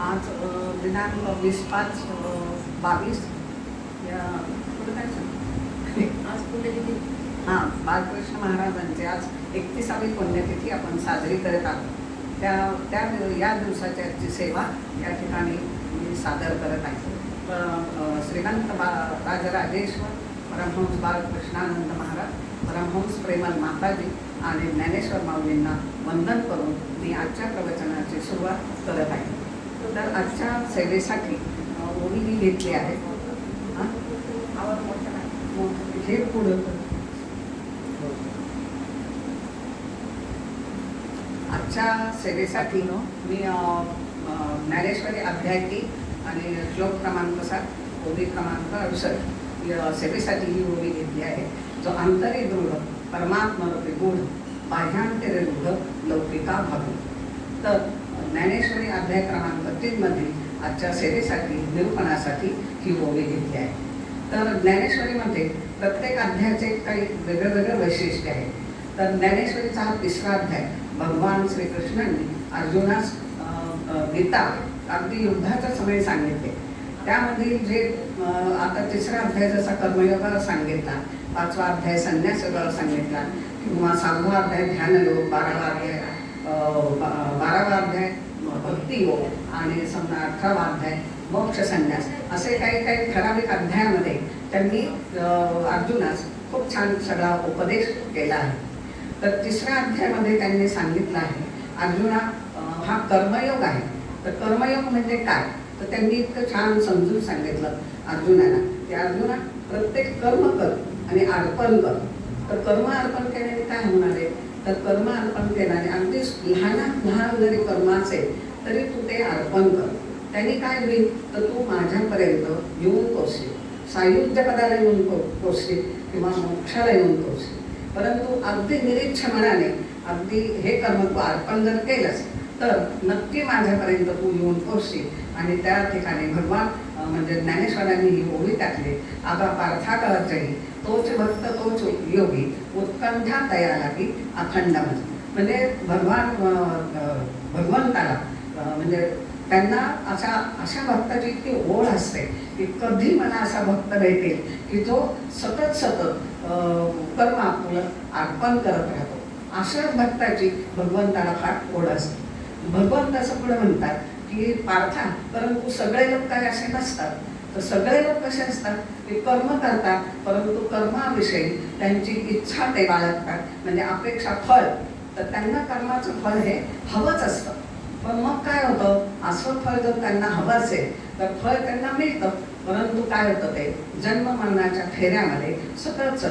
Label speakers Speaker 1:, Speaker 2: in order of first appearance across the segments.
Speaker 1: आज दिनांक 20/5/22 या पुढे काय सांग
Speaker 2: आज पुण्यतिथी.
Speaker 1: हां, बालकृष्ण महाराजांची आज 31वी पुण्यतिथी आपण साजरी करत आहोत. या दिवसाची सेवा या ठिकाणी मी सादर करत आहे. श्रीमंत राजराजेश्वर परमहंस बालकृष्णानंद महाराज, परमहंस प्रेमल माताजी आणि ज्ञानेश्वर माऊलींना वंदन करून मी आजच्या प्रवचनाची सुरुवात करत आहे. तर आजच्या सेवेसाठी ओवी मी घेतली आहे.
Speaker 2: आवाज मोठा नाही.
Speaker 1: हे पुढं आजच्या सेवेसाठी मी ज्ञानेश्वरी अध्याय 3 आणि श्लोक क्रमांक 7 ओवी क्रमांक 68 या सेवेसाठी ही ओवी घेतली आहे. जो अंतरी दृढ परमात्मरूपी गूढ बाह्यांतरे रूढ लौकिका भावी. तर ज्ञानेश्वरी अध्याय क्रमांक 3 मध्ये आजच्या सेवेसाठी निरूपणासाठी ही ओवी घेतली आहे. तर ज्ञानेश्वरीमध्ये प्रत्येक अध्यायाचे काही वेगळं वेगळं वैशिष्ट्य आहे. तर ज्ञानेश्वरीचा हा 3रा अध्याय भगवान श्रीकृष्णांनी अर्जुनास गीता अगदी युद्धाचा समय सांगितले. त्यामध्ये जे आता 3रा अध्याय जसा कर्मयोगाला सांगितला, 5वा अध्याय संन्यास योगाला सांगितला, किंवा 6वा अध्याय ध्यानयोग, 12वा अध्याय भक्ती योग आणि समजा 18वा अध्याय मोक्ष संन्यास, असे काही काही ठराविक अध्यायामध्ये त्यांनी अर्जुनास खूप छान सगळा उपदेश केला आहे. तर 3ऱ्या अध्यायामध्ये त्यांनी सांगितलं आहे अर्जुना हा कर्मयोग आहे. तर कर्मयोग म्हणजे काय, तर त्यांनी इतकं छान समजून सांगितलं अर्जुनाला की अर्जुना प्रत्येक कर्म कर आणि अर्पण कर. तर कर्म अर्पण केल्याने काय होणार आहे, तर कर्म अर्पण केल्याने अगदी लहानात लहान जरी कर्म असेल तरी तू ते अर्पण कर. त्यांनी काय होईल, तर तू माझ्यापर्यंत येऊन पोचशील, सायुज्य पदाला येऊन पोचशील किंवा मोक्षाला येऊन पोचशील. परंतु अगदी निरीच्छ मनाने अगदी हे कर्म तू अर्पण जर केलंस तर नक्की माझ्यापर्यंत तू येऊन पोचशील. आणि त्या ठिकाणी भगवान म्हणजे ज्ञानेश्वरांनी ही ओवी टाकली, आता पार्था कळतही तोच भक्त तोच योगी उत्कंठा तया लागी अखंड. म्हणजे भगवंताला म्हणजे त्यांना अशा भक्ताची इतकी ओढ असते की कधी मला असा भक्त भेटेल की जो सतत कर्म आपलं अर्पण करत राहतो. अशाच भक्ताची भगवंताला फार ओढ असते. भगवंत असं पुढे म्हणतात की पार्था, परंतु सगळे लोक काय असे नसतात. तर सगळे लोक कसे असतात की कर्म करतात, परंतु कर्माविषयी त्यांची इच्छा ते बाळगतात, म्हणजे अपेक्षा फळ. तर त्यांना कर्माचं फळ हे हवंच असतं. पण मग काय होतं, असं फळ जर त्यांना हवं असेल तर फळ त्यांना मिळतं, परंतु काय होतं ते जन्म मरणाच्या फेऱ्यामध्ये सतत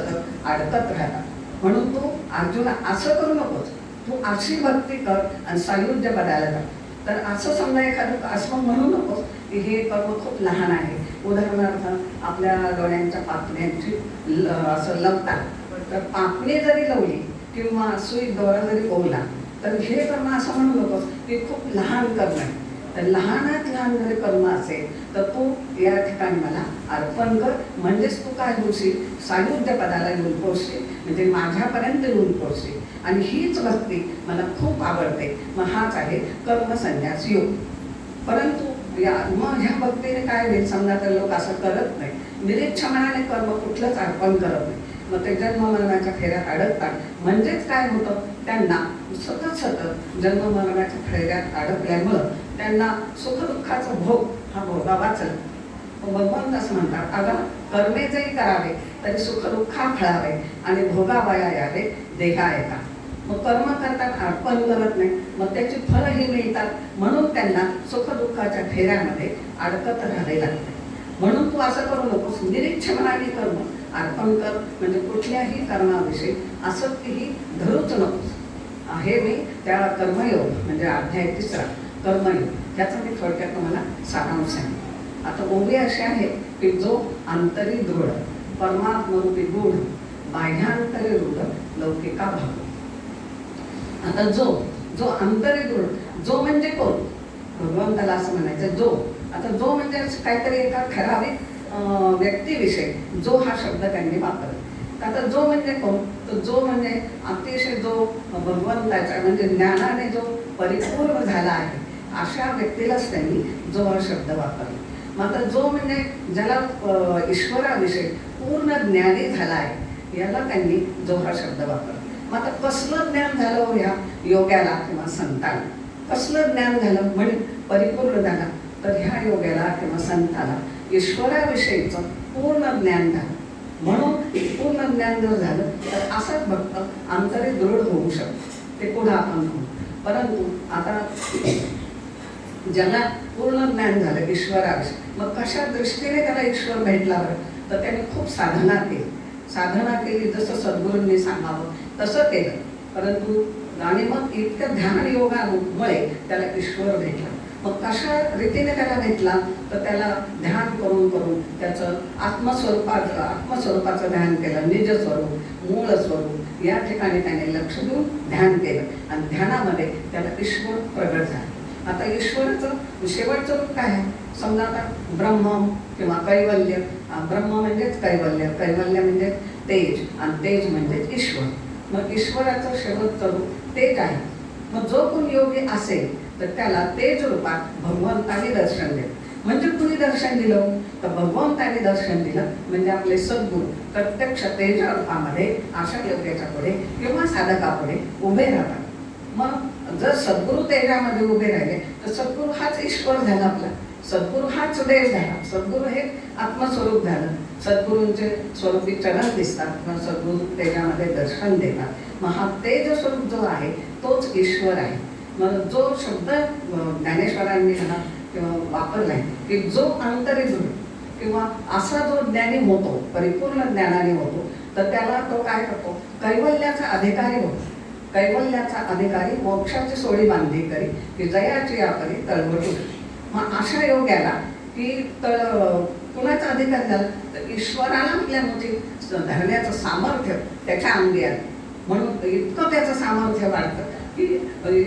Speaker 1: अडकत राहतात. म्हणून तू अर्जुना असं करू नकोस, तू अशी भक्ती कर आणि सायुज्य पदाला जा. तर असं समजा एखादं असं म्हणू नकोस की हे कर्म खूप लहान आहे. उदाहरणार्थ आपल्या डोळ्यांच्या पापण्यांची असं लवतात, तर पापणी जरी लवली किंवा सुई दोरा जरी ओवला तर हे कर्म असं म्हणू नकोस की खूप लहान कर्म आहे. तर लहानात लहान जरी कर्म असेल तर तू या ठिकाणी मला अर्पण कर, म्हणजेच तू काय होशील, सायुज्य पदाला येऊन पोचशील, म्हणजे माझ्यापर्यंत येऊन पोचशील. आणि हीच भक्ती मला खूप आवडते. मग हाच आहे कर्मसंन्यास योग. परंतु मग ह्या भक्तीने काय होईल, समजा तर लोक असं करत नाही, निरीच्छ मनाने कर्म कुठलंच अर्पण करत नाही, मग ते जन्म मरणाच्या फेऱ्यात अडकतात. म्हणजेच काय होतं, त्यांना सतत जन्म मरणाच्या फेऱ्यात अडकल्यामुळं त्यांना सुखदुःखाचा भोग हा भोगावाच. भगवंत असं म्हणतात, अगं कर्मे जरी करावे तरी सुखदुःखा फळावे आणि भोगावया यावे देहा येता. मग कर्म करतात, अर्पण करत नाही, मग त्याची फळंही मिळतात, म्हणून त्यांना सुखदुःखाच्या फेऱ्यामध्ये अडकत राहावे लागते. म्हणून तू असं करू नकोस, निरीच्छ मनाने कर्म अर्पण कर, म्हणजे कुठल्याही कर्माविषयी आसक्तीही धरूच नकोस. हे मी त्या कर्मयोग म्हणजे अध्याय 3रा कर्मयोग ह्याचा मी थोडक्यात तुम्हाला सारांश सांगेन. आता ओवी अशी आहे की जो अंतरी दृढ परमात्मरूपी गूढ बाह्यांतरी रूढ लौकिका भाव. आता जो अंतरी दृढ, जो म्हणजे कोण, भगवंताला असं म्हणायचं जो. आता जो म्हणजे काहीतरी एका ठराविक व्यक्तीविषयी जो हा शब्द त्यांनी वापरला. आता जो म्हणजे कोण, तर जो म्हणजे अतिशय जो भगवंताच्या म्हणजे ज्ञानाने जो परिपूर्ण झाला आहे अशा व्यक्तीलाच त्यांनी जो हा शब्द वापरला. मग आता जो म्हणजे ज्याला ईश्वराविषयी पूर्ण ज्ञानी झाला आहे याला त्यांनी जो हा शब्द वापरला. मग आता कसलं ज्ञान झालं हो ह्या योग्याला किंवा संताला? कसलं ज्ञान झालं म्हणजे परिपूर्ण झाला? तर ह्या योग्याला किंवा संताला ईश्वराविषयीचं पूर्ण ज्ञान झालं. म्हणून पूर्ण ज्ञान जर झालं तर असाच भक्त अंतरे दृढ होऊ शकतो. ते पुढं आपण म्हणू. परंतु आता ज्याला पूर्ण ज्ञान झालं ईश्वराविषयी, मग कशा दृष्टीने त्याला ईश्वर भेटला बरं? तर त्याने खूप साधना केली. साधना केली जसं सद्गुरूंनी सांगावं तसं केलं. परंतु आणि मग इतक्या ध्यान योगामुळे त्याला ईश्वर भेटला. मग कशा रीतीने त्याला भेटला? तर त्याला ध्यान करून करून त्याचं आत्मस्वरूपाचं ध्यान केलं. निज स्वरूप, मूळ स्वरूप या ठिकाणी त्याने लक्ष देऊन ध्यान केलं आणि ध्यानामध्ये त्याला ईश्वर प्रगट झाला. आता ईश्वराचं शेवटचं रूप काय आहे? समजा आता ब्रह्म किंवा कैवल्य. ब्रह्म म्हणजेच कैवल्य, कैवल्य म्हणजे तेज आणि तेज म्हणजेच ईश्वर. मग ईश्वराचं शेवटचं रूप तेज आहे. मग जो कोणी योगी असेल तर त्याला तेज रूपात भगवंताने दर्शन दिलं. म्हणजे कुणी दर्शन दिलं? तर भगवंताने दर्शन दिलं. म्हणजे आपले सद्गुरू प्रत्यक्ष तेज रूपामध्ये अशा योग्याच्या पुढे किंवा साधकापुढे उभे राहतात. मग जर सद्गुरू तेजामध्ये उभे राहिले तर सद्गुरू हाच ईश्वर झाला आपला. सद्गुरू हाच देव झाला. सद्गुरू हे आत्मस्वरूप झालं. सद्गुरूंचे स्वरूपी चरण दिसतात किंवा सद्गुरू तेजामध्ये दर्शन देतात. मग हा तेज स्वरूप जो आहे तोच ईश्वर आहे. मग जो शब्द ज्ञानेश्वरांनी किंवा वापरला आहे की जो अंतरी दृढ किंवा असा जो ज्ञानी होतो, परिपूर्ण ज्ञानाने होतो, तर त्याला तो काय करतो? कैवल्याचा अधिकारी होतो. कैवल्याचा अधिकारी मोक्षाची सोडी बांधली करी की जयाची आपली तळवटू. मग अशा योग्याला की कुणाचा अधिकार झाला? तर ईश्वराला आपल्या मोठी धरण्याचं सामर्थ्य त्याच्या अंगी आलं. म्हणून इतकं त्याचं सामर्थ्य वाढतं की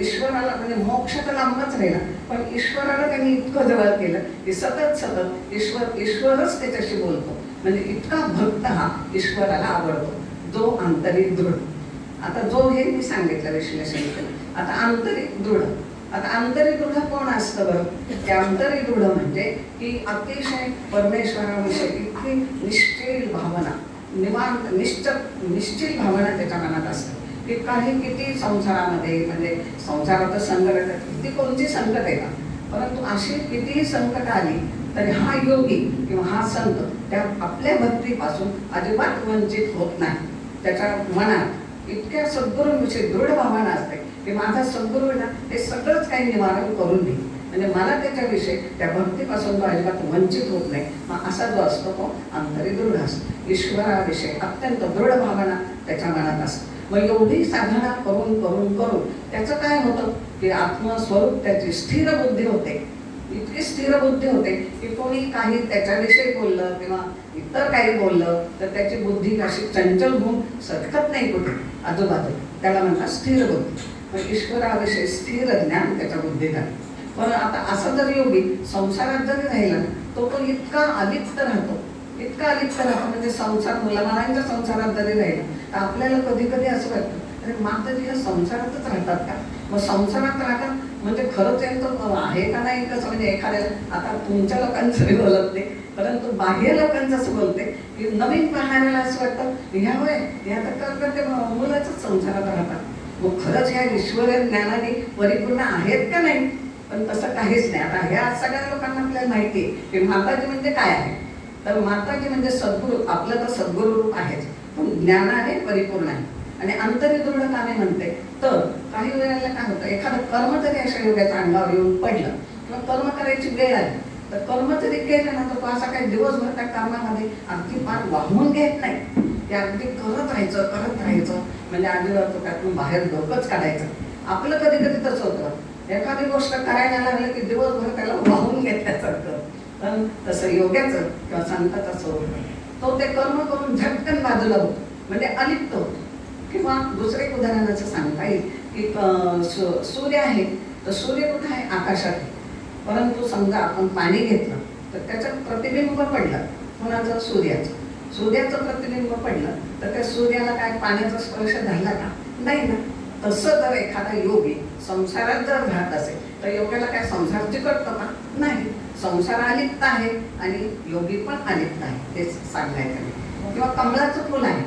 Speaker 1: ईश्वराला म्हणजे मोक्ष तर लांबच राहिला, पण ईश्वराला त्यांनी इतकं जवळ केलं की सतत सतत ईश्वरच त्याच्याशी बोलतो. म्हणजे इतका भक्त हा ईश्वराला आवडतो जो आंतरिक दृढ. आता जो हे मी सांगितलं विश्लेषण केलं. आता आंतरिक दृढ. आता आंतरिक दृढ कोण असतं बरं? ते आंतरिक दृढ म्हणजे की अतिशय परमेश्वराविषयी इतकी निश्चल भावना, निवांत निश्चित भावना त्याच्या मनात असते की काही किती संसारामध्ये म्हणजे संसारात संकट येतात, किती कोणती संकट येतात, परंतु अशी कितीही संकट आली तरी हा योगी किंवा हा संत त्या आपल्या भक्तीपासून अजिबात वंचित होत नाही. त्याच्या मनात इतक्या सद्गुरूंविषयी दृढ भावना असते की माझा सद्गुरू ना हे सगळंच काही निवारण करून देईल. म्हणजे मला त्याच्याविषयी त्या भक्तीपासून तो अजिबात वंचित होत नाही. मग असा जो असतो तो अंतरी दृढ असतो. ईश्वराविषयी अत्यंत दृढ भावना त्याच्या मनात असते. मग एवढी साधना करून करून करून त्याचं काय होतं की आत्मस्वरूप त्याची स्थिर बुद्धी होते. इतकी स्थिर बुद्धी होते की कोणी काही त्याच्याविषयी बोललं किंवा इतर काही बोललं तर त्याची बुद्धी अशी चंचल होऊन सटकत नाही कुठे आजूबाजू. त्याला म्हणतात स्थिर बुद्धी. मग ईश्वराविषयी स्थिर ज्ञान त्याच्या बुद्धीला. पण आता असा जर योगी संसारात जरी राहिला तो इतका अलिप्त राहतो, इतका अलिप्त राहतो म्हणजे संसार मुलाबाळांच्या संसारात जरी राहिला तर आपल्याला कधी कधी असं वाटतं अरे माताजी या संसारातच राहतात का? मग संसारात राहतात म्हणजे खरंच यांचं आहे का नाही कसं? म्हणजे एखाद्याला आता तुमच्या लोकांचं मी बोलत नाही, परंतु बाह्य लोकांचं असं बोलते की नवीन पाहणाऱ्याला असं वाटतं ह्या वय या तर ते मुलाच्याच संसारात राहतात. मग खरंच ह्या ईश्वर ज्ञानाने परिपूर्ण आहेत का नाही? पण तसं काहीच नाही. आता ह्या सगळ्या लोकांना आपल्याला माहिती आहे की माताजी म्हणजे काय आहे. तर माताजी म्हणजे सद्गुरू. आपलं तर सद्गुरू रूप आहेच, पण ज्ञानाने परिपूर्ण आहे. आणि अंतरी दृढताने म्हणते तर काही वेळेला काय होतं एखादं कर्म जरी अशा योग्याच्या अंगावर येऊन पडलं किंवा कर्म करायची वेळ आली तर कर्म जरी केलं ना तर तो असा काही दिवसभर त्या कर्मामध्ये अगदी फार वाहून घेत नाही. ते अगदी करत राहायचं म्हणजे अजिबात त्यातून बाहेर डोकंच काढायचं. आपलं कधी कधी तसं होतं एखादी गोष्ट करायला लागलं की दिवसभर त्याला वाहून घेतल्यासारखं. पण तसं योग्याचं किंवा संताचं स्वरूप तो ते कर्म करून झटकन बाजूला होतो म्हणजे अलिप्त होतो. किंवा दुसरे उदाहरण असं सांगता येईल की सूर्य आहे तर सूर्य कुठं आहे? आकाशात आहे. परंतु समजा आपण पाणी घेतलं तर त्याचं प्रतिबिंब पडलं कोणाचं? सूर्याचं प्रतिबिंब पडलं तर त्या सूर्याला काय पाण्याचा स्पर्श झाला का? नाही ना. तसं जर एखादा योगी संसारात जर राहत असेल तर योगाला काय संसार चिकटतो का? नाही. संसार अलिप्त आहे आणि योगी पण अलिप्त आहे, तेच सांगायचं. किंवा कमळाचं फुल आहे,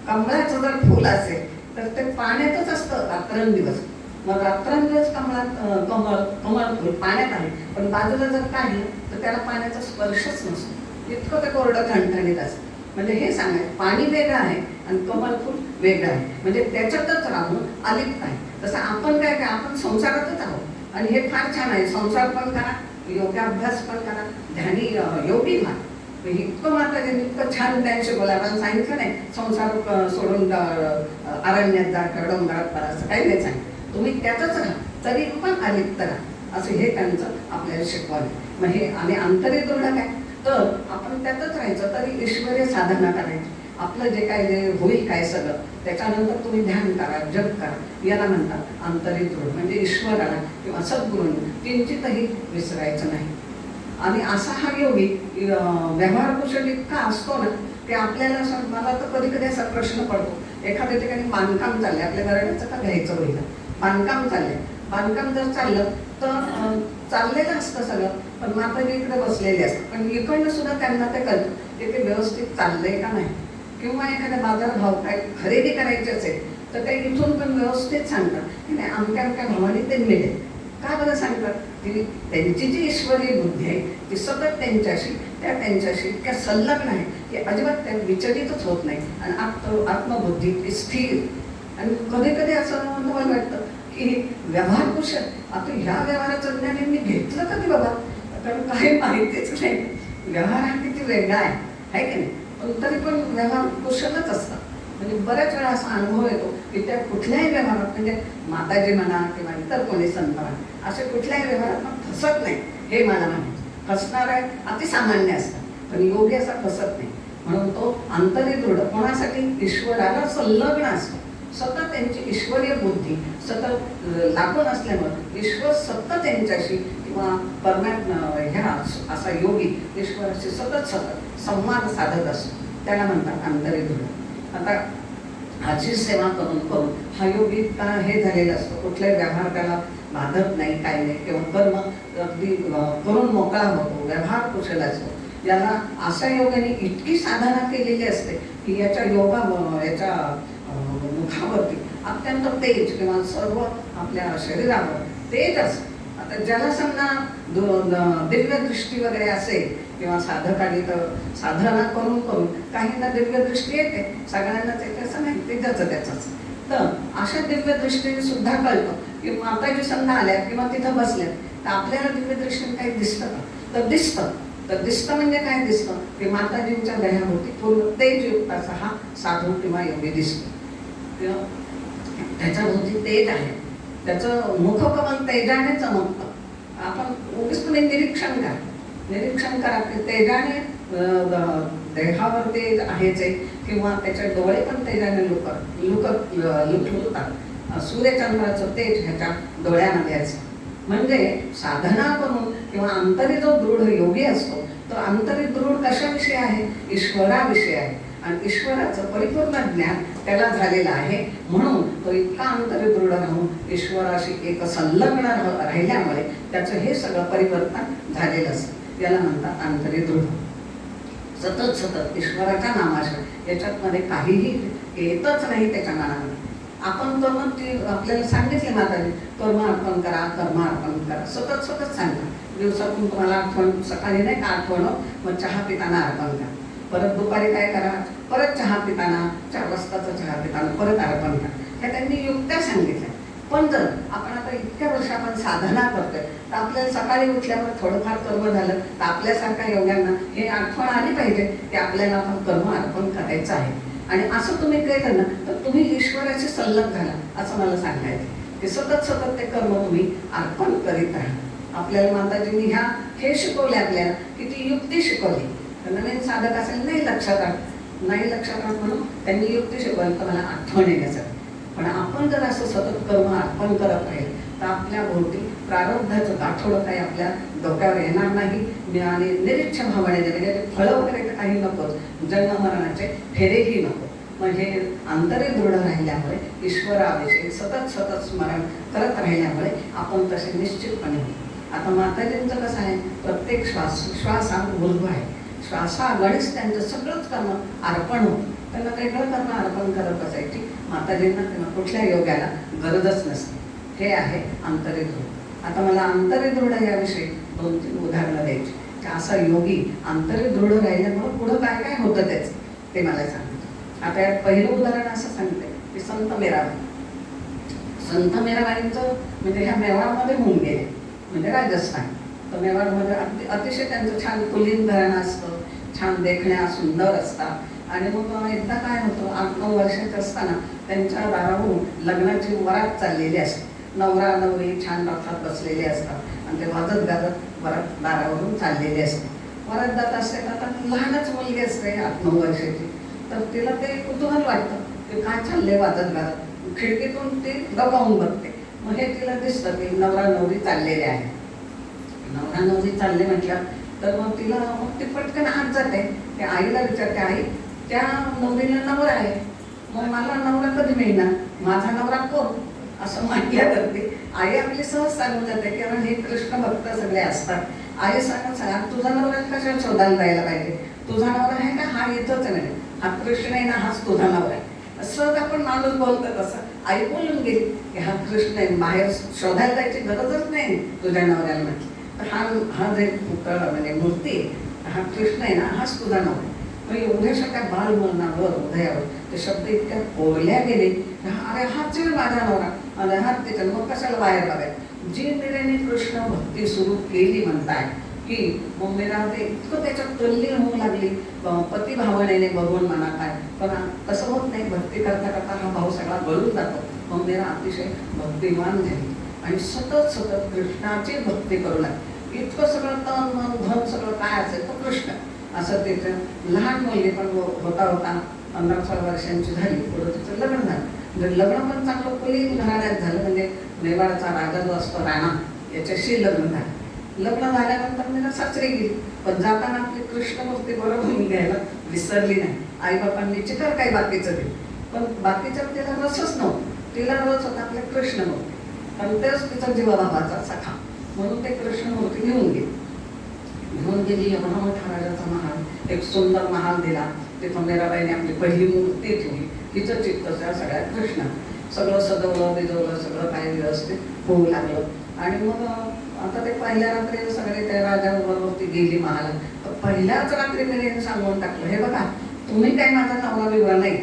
Speaker 1: कमळाचं जर फुल असेल तर ते पाण्यातच असतं रात्रंदिवस. मग रात्रंदिवस कमळ फुल पाण्यात आहे, पण बाजूला जर काढलं तर त्याला पाण्याचा स्पर्शच नसतो, इतकं ते कोरडं ठणठणीत असतं. म्हणजे हे सांगायचं, पाणी वेगळं आहे आणि कमळ फुल वेगळं आहे, म्हणजे त्याच्यातच राहून अलिप्त आहे. तसं आपण काय आपण संसारातच आहोत आणि हे फार छान आहे. संसार पण करा, योगाभ्यास पण करा, ध्यानी योगी व्हा. इतकं माताजींनी इतकं छान त्यांनी शिकवलं. आपण सांगितलं नाही संसार सोडून अरण्यात जा किंवा डोंगरात करा, असं काही नाही सांगितलं. तुम्ही त्यातच राहा, तरी पण अलिप्त राहा, असं हे त्यांचं आपल्याला शिकवलं. मग हे आणि आंतरिक दृढ काय, तर आपण त्यातच राहायचं, तरी ईश्वरीय साधना करायची. आपलं जे काय जे होईल काय सगळं, त्याच्यानंतर तुम्ही ध्यान करा, जप करा. याला म्हणतात आंतरिक दृढ. म्हणजे ईश्वराला किंवा सद्गुरूंना किंचितही विसरायचं नाही. आणि असा हा योगी व्यवहार कुशल इतका असतो ना, की आपल्याला मला तर कधी कधी असा प्रश्न पडतो, एखाद्या ठिकाणी बांधकाम चाललंय, आपल्या घराण्याचं का घ्यायचं होईल, बांधकाम चाललंय. बांधकाम जर चाललं तर चाललेलं असतं सगळं, पण माताजी इकडे बसलेले असतात, पण इकडनं सुद्धा त्यांना ते कळतं की ते व्यवस्थित चाललंय का नाही. किंवा एखाद्या बाजारभाव काय खरेदी करायची असेल तर ते इथून पण व्यवस्थित सांगतात की नाही, अमक्या अमक्या भावाने ते मिळेल. का बरं सांगतात की त्यांची जी ईश्वरी बुद्धी आहे ती सतत त्यांच्याशी इतक्या संलग्न आहे की अजिबात त्या विचलितच होत नाही. आणि आत्मबुद्धी ती स्थिर. आणि कधी कधी असं मला वाटतं की व्यवहार कुशल, आता ह्या व्यवहाराचं ज्ञान मी घेतलं कधी बाबा, कारण काही माहितीच नाही. व्यवहार हा किती वेगळा आहे की नाही, पण तरी पण व्यवहार कुशलच असतात. म्हणजे बऱ्याच वेळा असा अनुभव येतो की त्या कुठल्याही व्यवहारात, म्हणजे माताजी म्हणा किंवा इतर कोणी संत म्हणा, असे कुठल्याही व्यवहारात फसत नाही. हे मला माहिती. फसणार आहे अतिसामान्य असतात, पण योगी असा फसत नाही. म्हणून तो आंतरिक दृढ कोणासाठी, ईश्वराला संलग्न असतो. सतत त्यांची ईश्वरीय बुद्धी सतत लागून असल्यामुळे ईश्वर सतत त्यांच्याशी किंवा ह्या असा योगी ईश्वराशी सतत संवाद साधत असतो. त्याला म्हणतात आंतरिक दृढ. आता हाची सेवा करून करून हा योगी का हे झालेला असतो, कुठलाही व्यवहार त्याला बाधत नाही, काही नाही, किंवा कर्म अगदी करून मोकळा होतो, व्यवहार कुशल असतो. याला अशा योगाने इतकी साधना केलेली असते की याच्या याच्या मुखावरती अत्यंत तेज किंवा सर्व आपल्या शरीरावर तेज असतं. आता ज्याला समजा दिव्य दृष्टी वगैरे असेल किंवा साधकाने तर साधना करून करून काहींना दिव्य दृष्टी येते, सगळ्यांनाच येते असं नाही, ते त्याचंच. तर अशा दिव्य दृष्टीने सुद्धा कळतं की माताजी समजा आल्या किंवा तिथं बसल्या तर आपल्याला दिव्य दृष्टीने काही दिसतं का, तर दिसतं म्हणजे काय दिसतं की माताजींच्या देहाभोवती पूर्ण तेजयुक्त असा हा साधू किंवा योगी दिसतो. त्याच्या भोवती तेज आहे, त्याचं मुखकमल तेजाने चमकतं. आपण उगीच तुम्ही निरीक्षण करा की तेजाने देहावर तेज आहेच आहे, किंवा त्याचे डोळे पण तेजाने लुकलुकतात. सूर्यचंद्राचं तेज ह्याच्या डोळ्यामध्ये असतं. म्हणजे साधना करून किंवा आंतरिक जो दृढ योगी असतो तो आंतरिक दृढ कशाविषयी आहे, ईश्वराविषयी आहे. आणि ईश्वराचं परिपूर्ण ज्ञान त्याला झालेलं आहे, म्हणून तो इतका आंतरिक दृढ राहून ईश्वराशी एक संलग्न राहिल्यामुळे त्याचं हे सगळं परिवर्तन झालेलं असतं. याला म्हणतात आंतरिक दृढ. सतत ईश्वराच्या नामाशिवाय याच्यामध्ये काहीही येतच नाही त्याच्या मनामध्ये. आपण कर्म ती आपल्याला सांगितले माताजी, कर्म अर्पण करा, सतत सांगा. दिवसातून तुम्हाला आठवण, सकाळी नाही का आठवण, मग चहा पिताना अर्पण करा. परत दुपारी काय करा, परत चहा पिताना, 4 वाजताचा चहा पिताना परत अर्पण करा. ह्या त्यांनी युक्त्या सांगितल्या. पण जर आपण आता इतक्या वर्ष आपण साधना करतोय तर आपल्याला सकाळी उठल्यावर थोडंफार कर्म झालं तर आपल्यासारख्या योग्यांना हे आठवण आली पाहिजे की आपल्याला आपण कर्म अर्पण करायचं आहे. आणि असं तुम्ही केलं ना तर तुम्ही ईश्वराशी संलग्न झाला असं मला सांगायचं की सतत ते कर्म तुम्ही अर्पण करीत राहा. आपल्याला माताजींनी हे शिकवले आपल्याला की ती युक्ती शिकवली. नवीन साधक असेल नाही लक्षात राहत म्हणून त्यांनी युक्ती शिकवली तर मला आठवण येण्यासाठी. पण आपण जर असं सतत कर्म अर्पण करत राहील तर आपल्या भोवती प्रारब्धाचं गाठोडं काही आपल्या डोक्यावर येणार नाही. आणि निरीच्छ भावनेने म्हणजे फळं वगैरे तर काही नकोच, जन्म मरणाचे फेरेही नको. मग हे अंतरे दृढ राहिल्यामुळे ईश्वराविषयी सतत सतत स्मरण करत राहिल्यामुळे आपण तसे निश्चितपणे होऊ. आता माताजींचं कसं आहे, प्रत्येक श्वास हा ऊर्ध्व आहे. श्वासागणीच त्यांचं सगळंच कर्म अर्पण होतं. त्यांना वेगळं कर्म अर्पण करत बसायची. माताजींना त्यांना कुठल्या योग्याला गरजच नसते. हे आहे अंतरे दृढ. आता मला अंतरे दृढ याविषयी 2-3 उदाहरणं द्यायची. असा योगी अंतरे दृढ राहिल्यामुळं पुढं काय काय होतं त्याचं ते मला सांगितलं. आता यात पहिलं उदाहरण असं सांगते की संत मीराबाई. संत मीराबाईंचं म्हणजे ह्या मेवाडमध्ये होऊन गेले, म्हणजे राजस्थान. तर मेवाडमध्ये अतिशय त्यांचं छान कुलीन घराणं असतं, छान देखण्या सुंदर असतात. आणि मग एकदा काय होतं, 8-9 वर्षाचे असताना त्यांच्या दारावरून लग्नाची वरात चाललेली असते. नवरा नवरी छान रथात बसलेले असतात आणि ते वाजत गाजत वरात दारावरून चाललेले असते. वरात जात असते आता लहानच मुलगी असते 8-9 वर्षाची. तर तिला ते कुतूहल वाटतं की काय चाललंय वाजत गाजत. खिडकीतून ती दबावून बघते. मग हे तिला दिसतं की नवरा नवरी चाललेले आहे. नवरा नवरी चालले म्हटलं तर मग तिला मग ती पटकन आत जाते. त्या आईला विचारते, आई त्या नवरीला नवरा आहे, मग मला नवरा कधी मिळणार, माझा नवरा कोण, असं म्हटल्यावरती आई आपली सहज सांगून जाते की हे कृष्ण भक्त सगळे असतात. आई सांगा तुझा नवरा कशाला शोधायला जायला पाहिजे, तुझा नवरा आहे का, हा इथंच नाही, हा कृष्ण आहे ना, हाच तुझा नवरा आहे. सहज आपण माणूस बोलतो तसं आई बोलून गेली की हा कृष्ण आहे, बाहेर शोधायला जायची गरजच नाही तुझ्या नवऱ्याला म्हटलं. तर हा जे म्हणजे मूर्ती आहे हा कृष्ण आहे ना, हाच तुझा नवरा आहे. मग एवढ्याशा त्या बालमरणावर हृदयावर ते शब्द इतक्या कोरल्या गेले, अरे हाच माझा नवरा, अरे हात तिथं, मग कशाला बाहेर बघायला. जी मीरेने कृष्ण भक्ती सुरू केली म्हणताय की मग मीरा ते इतकं त्याच्यात तल्लीन होऊ लागली, पतिभावनेने बघून म्हणा काय, पण तसं होत नाही. भक्ती करता करता हा भाव सगळा गळून जातो. मग मीरा अतिशय भक्तिमान झाली आणि सतत सतत कृष्णाची भक्ती करू लागली. इतकं सगळं तन मन धन सगळं काय असेल तर कृष्ण असं. तिचं लहान मुलगी पण होता 15-16 वर्षांची झाली. पुढं तिचं लग्न झालं. म्हणजे लग्न पण चांगलं कुलीन घराण्यात झालं. म्हणजे मेवाडचा राजा जो असतो राणा याच्याशी लग्न झालं. लग्न झाल्यानंतर मी सासरी गेली, पण जाताना आपली कृष्णमूर्ती बरोबर घ्यायला विसरली नाही. आईबापांनी चित्र काही बाकीचं दिलं, पण बाकीचं तिला रसच नव्हतं. तिला रस होता आपल्या कृष्णमूर्ती, कारण तेच तिचा जीवाभावाचा सखा. म्हणून ते कृष्णमूर्ती घेऊन गेली. एवढा मोठा राजाचा महाल, एक सुंदर महाल दिला. तिथं मीराबाईने आपली पहिली मूर्ती ठेवली. तिचं चित्त त्या सगळ्या कृष्ण, सगळं सजवलं बिजवलं, सगळं काही व्यवस्थित होऊ लागलं. आणि मग आता ते पहिल्या रात्री सगळे त्या राजाबरोबर ती गेली महालात. तर पहिल्याच रात्री मी सांगून टाकलं, हे बघा तुम्ही काही माझा नवरा बिवरा नाही,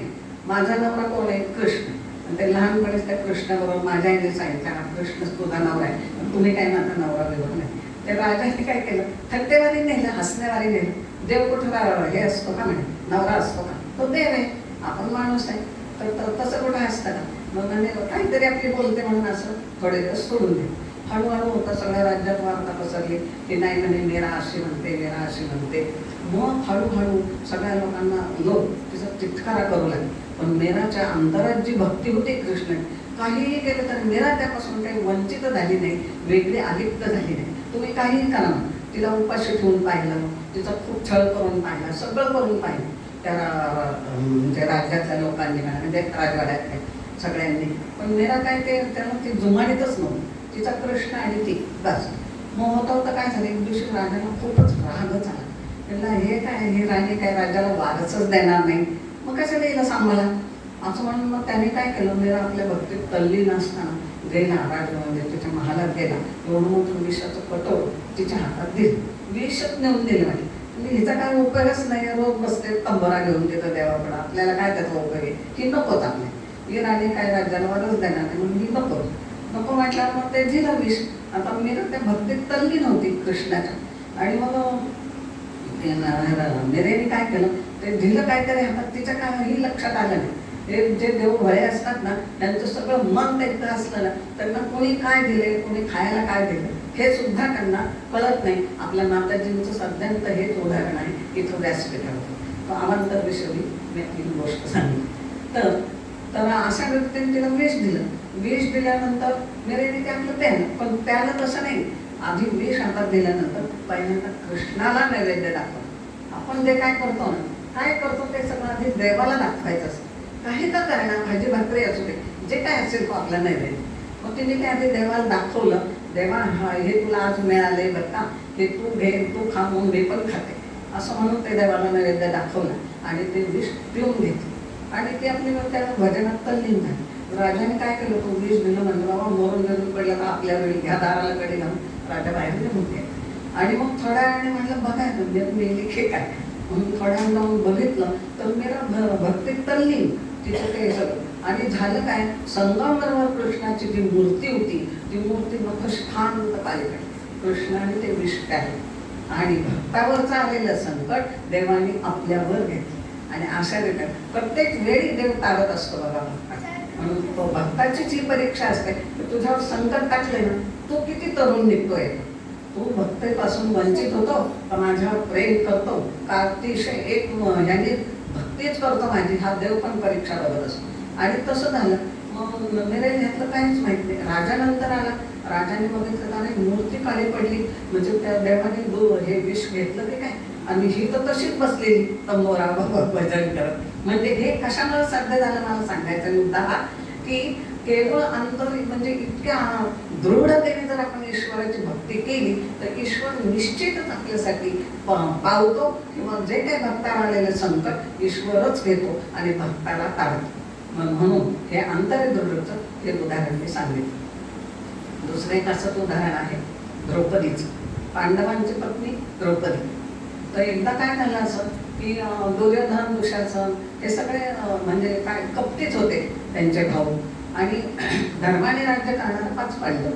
Speaker 1: माझा नवरा कोण आहे, कृष्ण. आणि ते लहानपणीच त्या कृष्णाबरोबर माझ्या आईने सांगितलं, हा कृष्ण तुझा नवरा आहे, तुम्ही काही माझा नवरा बिवरा नाही. त्या राजाने काय केलं, थट्टेवारी नेलं, हसण्यावारी नेलं. देव कुठं हे असतो का म्हणे, नवरा असतो का, तो देव आहे, आपण माणूस आहे, तर तसं कुठं असतं का. मग काहीतरी आपली बोलते म्हणून असं थोडे दिवस सोडून दे. हळूहळू होता सगळ्या राज्यात वार्ता पसरली की नाही म्हणे मीरा अशी म्हणते, मीरा अशी म्हणते. मग हळूहळू सगळ्या लोकांना लोक तिचा तिटकारा करू लागले. पण मीराच्या अंतरात जी भक्ती होती कृष्ण, काहीही केलं तर मीरा त्यापासून काही वंचित झाली नाही, वेगळी अलिप्त झाली नाही. तुम्ही काहीही करा, तिला उपाशी ठेवून पाहिलं, तिचा खूप छळ करून पाहिला, सगळं करून पाहिलं त्या म्हणजे राज्यातल्या लोकांनी म्हणा, म्हणजे राजवाड्यातल्या सगळ्यांनी. पण मीरा काय ते त्याला ती जुमानीतच नव्हती. तिचा कृष्ण आणि ती बस. मग होतं काय झालं, एक दिवशी राजाला खूपच रागच आला. त्यांना हे काय, हे राणी काय राजाला वारसच देणार नाही, मग कशाला येईल सांभाळा, असं म्हणून मग त्याने काय केलं, मीरा आपल्या भक्तीत तल्लीन असताना गेला राजा म्हणजे तिच्या महालात गेला. एवढं मोठं विषाचं कटोर तिच्या हातात दिलं, विषच नेऊन दिलं. म्हणजे हिचा काय उपयोगच नाही, रोज बसते तंबरा घेऊन तिथं देवाकडं, आपल्याला काय त्याचा उपयोग आहे, की नकोच आपल्या. ही राणी काय राज्याला वरच देणार नाही म्हणून ही नको नको म्हटल्यावर मग ते दिलं विष. आता मीरा त्या भक्तीत तल्लीन होती कृष्णाच्या. आणि मग मीरेने काय केलं, ते दिलं काहीतरी हातात, तिच्या काही लक्षात आलं नाही. हे जे देव भळे असतात ना, त्यांचं सगळं मन त्यांचं असलं ना, त्यांना कोणी काय दिले, कोणी खायला काय दिलं हे सुद्धा त्यांना कळत नाही. आपल्या माताजींचं सध्यांत हेच उदाहरण आहे. इथं व्यासपीठावर अवांतर विषयी मी ही गोष्ट सांगितली. तर अशा व्यक्तीने तिला विष दिलं. विष दिल्यानंतर मीरेने ते आपलं प्यालं, पण प्यालं तसं नाही. आधी विष हातात दिल्यानंतर पहिल्यांदा कृष्णाला नैवेद्य दाखवलं. आपण जे काय करतो ना, काय करतो ते सगळं आधी देवाला दाखवायचं असतं. काही का करणार, भाजी भाकरी असू दे, जे काय असेल तो आपला नैवेद्य. मग तिने काय ते देवाला दाखवलं, देवा हे तुला आज मिळाले बरं का, हे तू घे, तू खा, म्हणून मी पण खाते असं म्हणून ते देवाला नैवेद्य दाखवलं आणि ते विष पिऊन घेतली आणि ते आपली त्या भजनात तल्लीन झाली. राजाने काय केलं, तो विष दिलं, म्हणलं बाबा मोरून गरून पडलं का आपल्या वेळी घ्या, दाराला कडे घालून राजा बाहेर निघून गेला. आणि मग थोड्या वेळाने म्हणलं बघाय म्हणजे मी लिखे काय, म्हणून थोड्या वेळ जाऊन बघितलं तर मेरा भक्तीत तल्लीन तिचं ते सगळं. आणि झालं काय, संगमरवर कृष्णाची जी मूर्ती होती ती मूर्ती मग शांत पालीकडे कृष्णाने ते विष प्याले आणि भक्तावरचं आलेलं संकट देवाने आपल्यावर घेतलं. आणि अशा रीतीने प्रत्येक वेळी देव तारत असतो बघा भक्ताला. म्हणून तो भक्ताचीच ही परीक्षा असते की तुझ्यावर संकट टाकले ना, तू किती तरुण निघतोय, तू भक्तीपासून वंचित होतो का माझ्यावर प्रेम करतो का अतिशय एक ह्याने भक्तीच करतो माझी, हा देव पण परीक्षा बघत असतो. आणि तसं झालं. मग नंदेला ह्यातलं काहीच माहित नाही. राजानंतर आला, राजाने बघितलं आणि मूर्ती खाली पडली, म्हणजे त्या देवाने हे विष घेतलं ते काय, आणि ही तर तशीच बसलेली तंबोरा भजन करत. म्हणजे हे कशामुळे साध्य झालं मला सांगायचा मुद्दा हा, की केवळ अंतर म्हणजे इतक्या दृढतेने जर आपण ईश्वराची भक्ती केली तर ईश्वर निश्चितच आपल्यासाठी पावतो, किंवा जे काही भक्ताला आलेलं संकट ईश्वरच घेतो आणि भक्ताला तारतो. म्हणून हे आंतरदृढचं हे उदाहरण मी सांगितलं. दुसरं एक असंच उदाहरण आहे द्रौपदीचं, पांडवांची पत्नी द्रौपदी. तर एकदा काय झालं असं की दुर्योधन, दुशासन हे सगळे म्हणजे काय कपटीच होते त्यांचे भाऊ, आणि धर्माने राज्य करणारं 5 पांडव.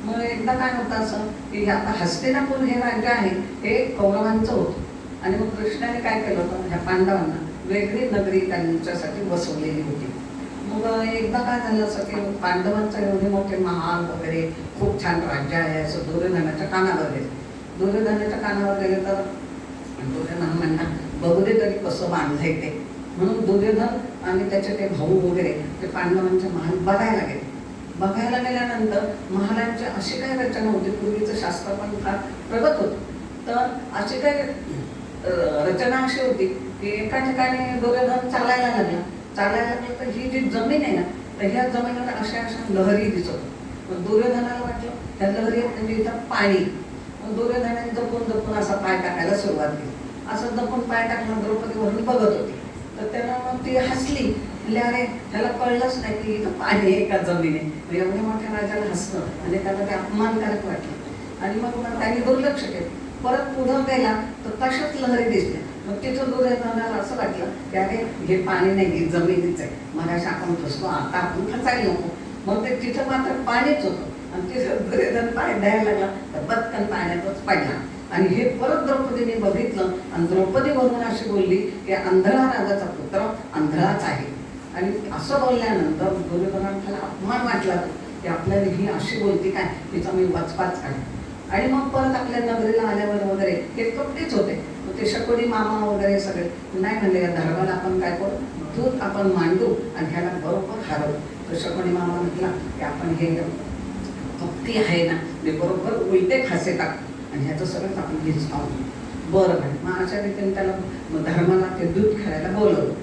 Speaker 1: मग एकदा काय होतं असं की आता हस्तिनापूर हे राज्य आहे हे कौरवांचं होतं, आणि मग कृष्णाने काय केलं होतं, ह्या पांडवांना वेगळी नगरी त्यांच्यासाठी बसवलेली होती. मग एकदा काय झालं असं की पांडवांचं एवढे मोठे महाल वगैरे खूप छान राज्य आहे असं दुर्योधनाच्या कानावर गेले. दुर्योधनाच्या कानावर गेले तर दुर्योधन म्हणणार बघू दे तरी कसं बांधलंय ते. म्हणून दुर्योधन आणि त्याचे ते भाऊ वगैरे ते पांडवांचे महाल बघायला गेले. बघायला गेल्यानंतर महालांची अशी काही रचना होती, पूर्वीचं शास्त्र पण फार प्रगत होतं, तर अशी काही रचना अशी होती की एका ठिकाणी दुर्योधन चालायला लागला तर ही जी जमीन आहे ना, तर ह्या जमिनीवर अशा लहरी दिसत होत्या. मग दुर्योधनाला वाटलं ह्या लहरी म्हणजे इथं पाणी. मग दुर्योधनाने जपून असा पाय टाकायला सुरुवात केली. असं जपून पाय टाकला, द्रौपदी वरून बघत होती. तर त्याला मग ती हसली, म्हणजे अरे ह्याला कळलंच नाही की इथं पाणी आहे का जमीन आहे. एवढ्या मोठ्या राजाला हसलं आणि त्याला ते अपमानकारक वाटलं, आणि मग त्यांनी दुर्लक्ष केलं. परत पुढं गेला तर तशाच लहरी दिसल्या. मग तिथं दुर्योधनाला असं वाटलं की अरे हे पाणी नाही, हे जमिनीच आहे, मगाशी आपण फसलो, आता आपण खचायला नको. मग ते तिथं मात्र पाणीच होतं, आणि तिथं दुर्योधन पाय द्यायला लागला तर पटकन पाण्यातच पडला. आणि हे परत द्रौपदीने बघितलं, आणि द्रौपदी वरून अशी बोलली की आंधळा राजाचा पुत्र आंधळाच आहे. आणि असं बोलल्यानंतर दुर्योधनाला त्याला अपमान वाटला की आपल्याला ही अशी बोलती काय, तिचा मी वाचपाच काढ. आणि मग परत आपल्या नगरीला आल्यावर वगैरे हे कपटीच होते. मग ते शकोडी मामा वगैरे सगळे नाही म्हणले, या धर्माला आपण काय करू, दूध आपण मांडू आणि ह्याला बरोबर हरवू. तर शकोडी मामा म्हटला की आपण हे कपटी आहे ना, ते बरोबर उलटे खासे टाकू आणि ह्याचं सगळंच आपण हिसकावू. बरं म्हणे. मग अशा रीतीने त्याला धर्माला ते दूध खेळायला बोलवलं.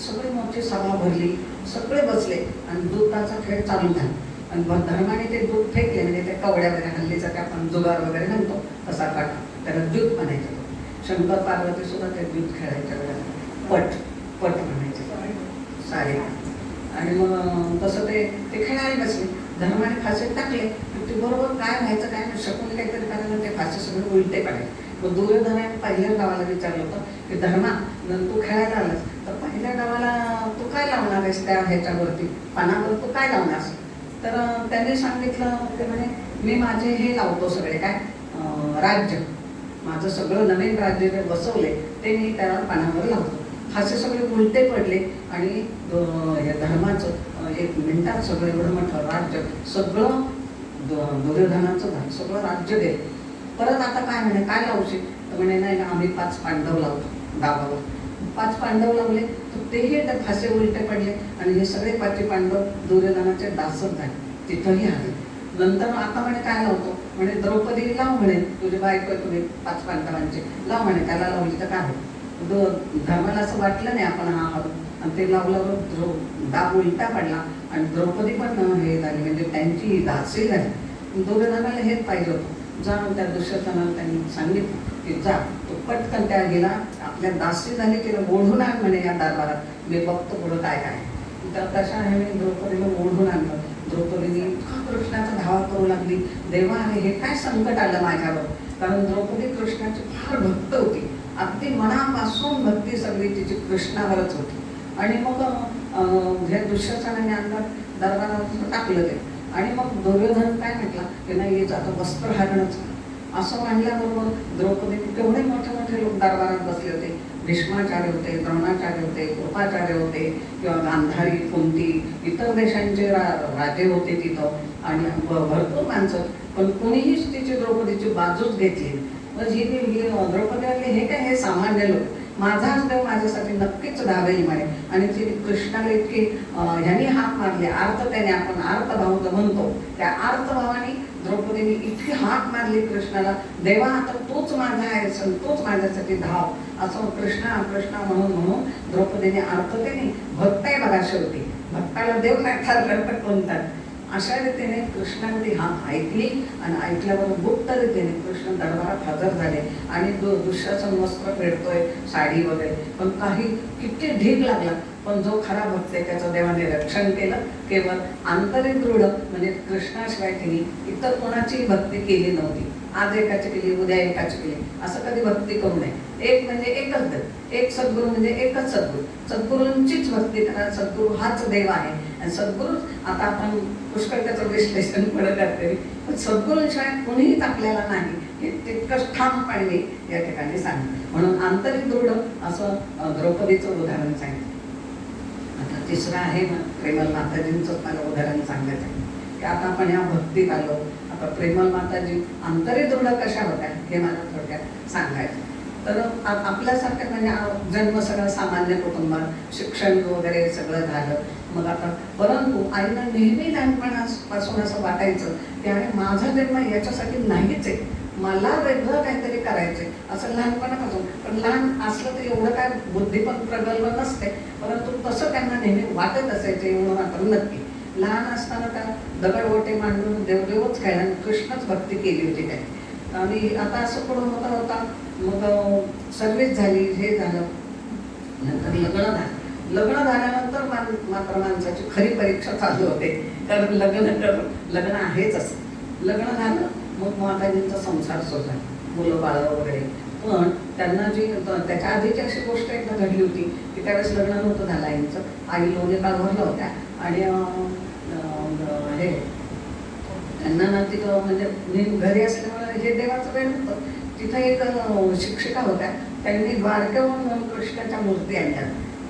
Speaker 1: सगळी मोठी सभा भरली, सगळे बसले आणि दुधाचा खेळ चालू झाला. आणि धर्माने ते दूध फेकले, म्हणजे ते कवड्या वगैरे हल्लीचा ते आपण जुगार वगैरे म्हणतो तसा काटा, त्याला दूध म्हणायचं. शंकर पार्वती सुद्धा ते दूध खेळायच्या वेळेला पट म्हणायचे सारे. आणि मग तसं ते खेळायला बसले. धर्माने फासे टाकले, ते बरोबर काय व्हायचं काय नाही, शकून काहीतरी करायला ते फासे सगळे उलटे पडायचे. मग दुर्योधनाने पहिल्या डावाला विचारलं होतं की धर्मा, तू खेळायला आलास तर पहिल्या डावाला तू काय लावणार आहेस, त्या ह्याच्यावरती पानावर तू काय लावणार. तर त्यांनी सांगितलं ते म्हणे मी माझे हे लावतो सगळे काय राज्य, माझं सगळं नवीन राज्य जे बसवले ते मी त्या पानावर लावतो. असे सगळे उलटे पडले आणि धर्माचं 1 मिनिटात सगळं एवढं मोठं राज्य सगळं दुर्योधनाचं झालं, सगळं राज्य गेलं. परत आता काय म्हणे काय लावशील, तर म्हणे नाही ना आम्ही 5 पांडव लावतो डाबावर. 5 पांडव लावले तर तेही फासे उलटे पडले आणि हे सगळे 5 पांडव दुर्योधनाचे दासच झाले, तिथंही आले. नंतर आता म्हणे काय लावतो, म्हणे द्रौपदी लाव म्हणे, तुझी बायको तुम्ही 5 पांडवांचे लाव म्हणे, त्याला लावली तर काय होतं. धर्माला असं वाटलं नाही आपण हा आहोत, आणि ते लावल्यावर दाब उलटा पडला आणि द्रौपदी पण हे झाली, म्हणजे त्यांची दासी झाली. दुर्योधनाला हेच पाहिजे होतं. जाऊन त्या दुष्यंतनाला त्यांनी सांगितलं की जा, तो पटकन त्या गेला, आपल्या दासी झाली, तिला ओढून आण म्हणे या दरबारात, मी बघतो पुढं काय काय. तर तशा ह्याने द्रौपदीला ओढून आणलं. द्रौपदीने इतका कृष्णाचा धावा करू लागली, देवा अरे हे काय संकट आलं माझ्यावर. कारण द्रौपदी कृष्णाची फार भक्त होती, अगदी मनापासून भक्ती सगळी तिची कृष्णावरच होती. आणि मग ह्या दुष्यंतनाने अंगात दरबारात टाकलं ते. आणि मग दुर्योधन काय म्हटलं की नाही हेच आता वस्त्रहरणच असं म्हणल्याबरोबर द्रौपदीने तेवढे मोठे मोठे लोक दरबारात बसले होते. भीष्माचार्य होते, द्रोणाचार्य होते, कृपाचार्य होते, किंवा गांधारी, कुंती, इतर देशांचे राजे होते तिथं, आणि भरपूर माणसं. पण कोणीहीच तिची द्रौपदीची बाजूच घेतली. मग ही द्रौपदी म्हणली हे काय, हे सामान्य लोक, माझाच देव माझ्यासाठी नक्कीच धावेल म्हणे. आणि ती कृष्णाला इतकी ह्यांनी हाक मारली आर्ततेने, आपण आर्तभाव म्हणतो, त्या आर्तभावाने द्रौपदीने इतकी हाक मारली कृष्णाला, देवा आता तूच माझा आहे, तूच माझ्यासाठी धाव, असं कृष्णा कृष्णा म्हणून म्हणून द्रौपदीने आर्ततेने, भक्त आहे बघा शेवटी, भक्ताला देव नाही ठरलं तर कोणता, अशा रीतीने कृष्णाने हा ऐकली. आणि ऐकल्यावर गुप्त रीतीने कृष्ण दरबारात हजर झाले. आणि दुष्याचं वस्त्र फेडतोय, साडी वगैरे, पण काही किती ढीग लागला, पण जो खरा भक्त आहे त्याचं देवाने रक्षण केलं. केवळ आंतरिक दृढ म्हणजे कृष्णाशिवाय तिने इतर कोणाचीही भक्ती केली नव्हती. आज एकाची केली, उद्या एकाची केली, असं कधी भक्ती करू नये. एक म्हणजे एकच देव, एक सद्गुरू म्हणजे एकच सद्गुरू, सद्गुरूंचीच भक्ती करा. सद्गुरू हाच देव आहे. आणि सद्गुरूच, आता आपण पुष्कळ त्याचं विश्लेषण पुढे करते, पण सद्गुरूंशिवाय कोणीही आपल्याला नाही हे तितकंच ठामपणे या ठिकाणी सांगितलं. म्हणून आंतरिक दृढ असं द्रौपदीचं उदाहरण सांगितलं. आता तिसरं आहे ना, प्रेमल माताजींचं मला उदाहरण सांगायचं आहे की आता आपण या भक्तीत आलो. आता प्रेमल माताजी आंतरिक दृढ कशा होत्या हे मला थोडक्यात सांगायचं. तर आपल्यासारख्या म्हणजे जन्म सगळं सामान्य कुटुंबात, शिक्षण वगैरे सगळं झालं. मग आता परंतु आईला नेहमी लहानपणापासून असं वाटायचं की अरे माझा जन्म याच्यासाठी नाहीच आहे, मला वेगळं काहीतरी करायचंय, असं लहानपणापासून. पण लहान असलं तर एवढं काय बुद्धी पण प्रगल्भ नसते, परंतु तसं त्यांना नेहमी वाटत असायचं. एवढं मात्र नक्की लहान असताना त्या दगडवोटे मांडून देवदेवच खेळला, कृष्णच भक्ती केली होती त्यांनी. आणि आता असं पुढं होता होता मग सर्व्हिस झाली, हे झालं, नंतर लग्न झालं. लग्न झाल्यानंतर मात्र माणसाची खरी परीक्षा चालू होते, कारण लग्न आहेच असं. लग्न झालं मग माताजींचा संसार सुरू झाला, मुलं बाळं वगैरे. पण त्यांना जी त्याच्या आधीची अशी गोष्ट एकदा घडली होती की त्यावेळेस लग्न नव्हतं झालं आईचं. आई लोणी काळभरला होत्या आणि हे त्यांना ना तिथं म्हणजे मी घरी असल्यामुळे हे देवाचं वेळ होतं. तिथं एक शिक्षिका होत्या, त्यांनी द्वारकेहून कृष्णाच्या मूर्ती आणल्या.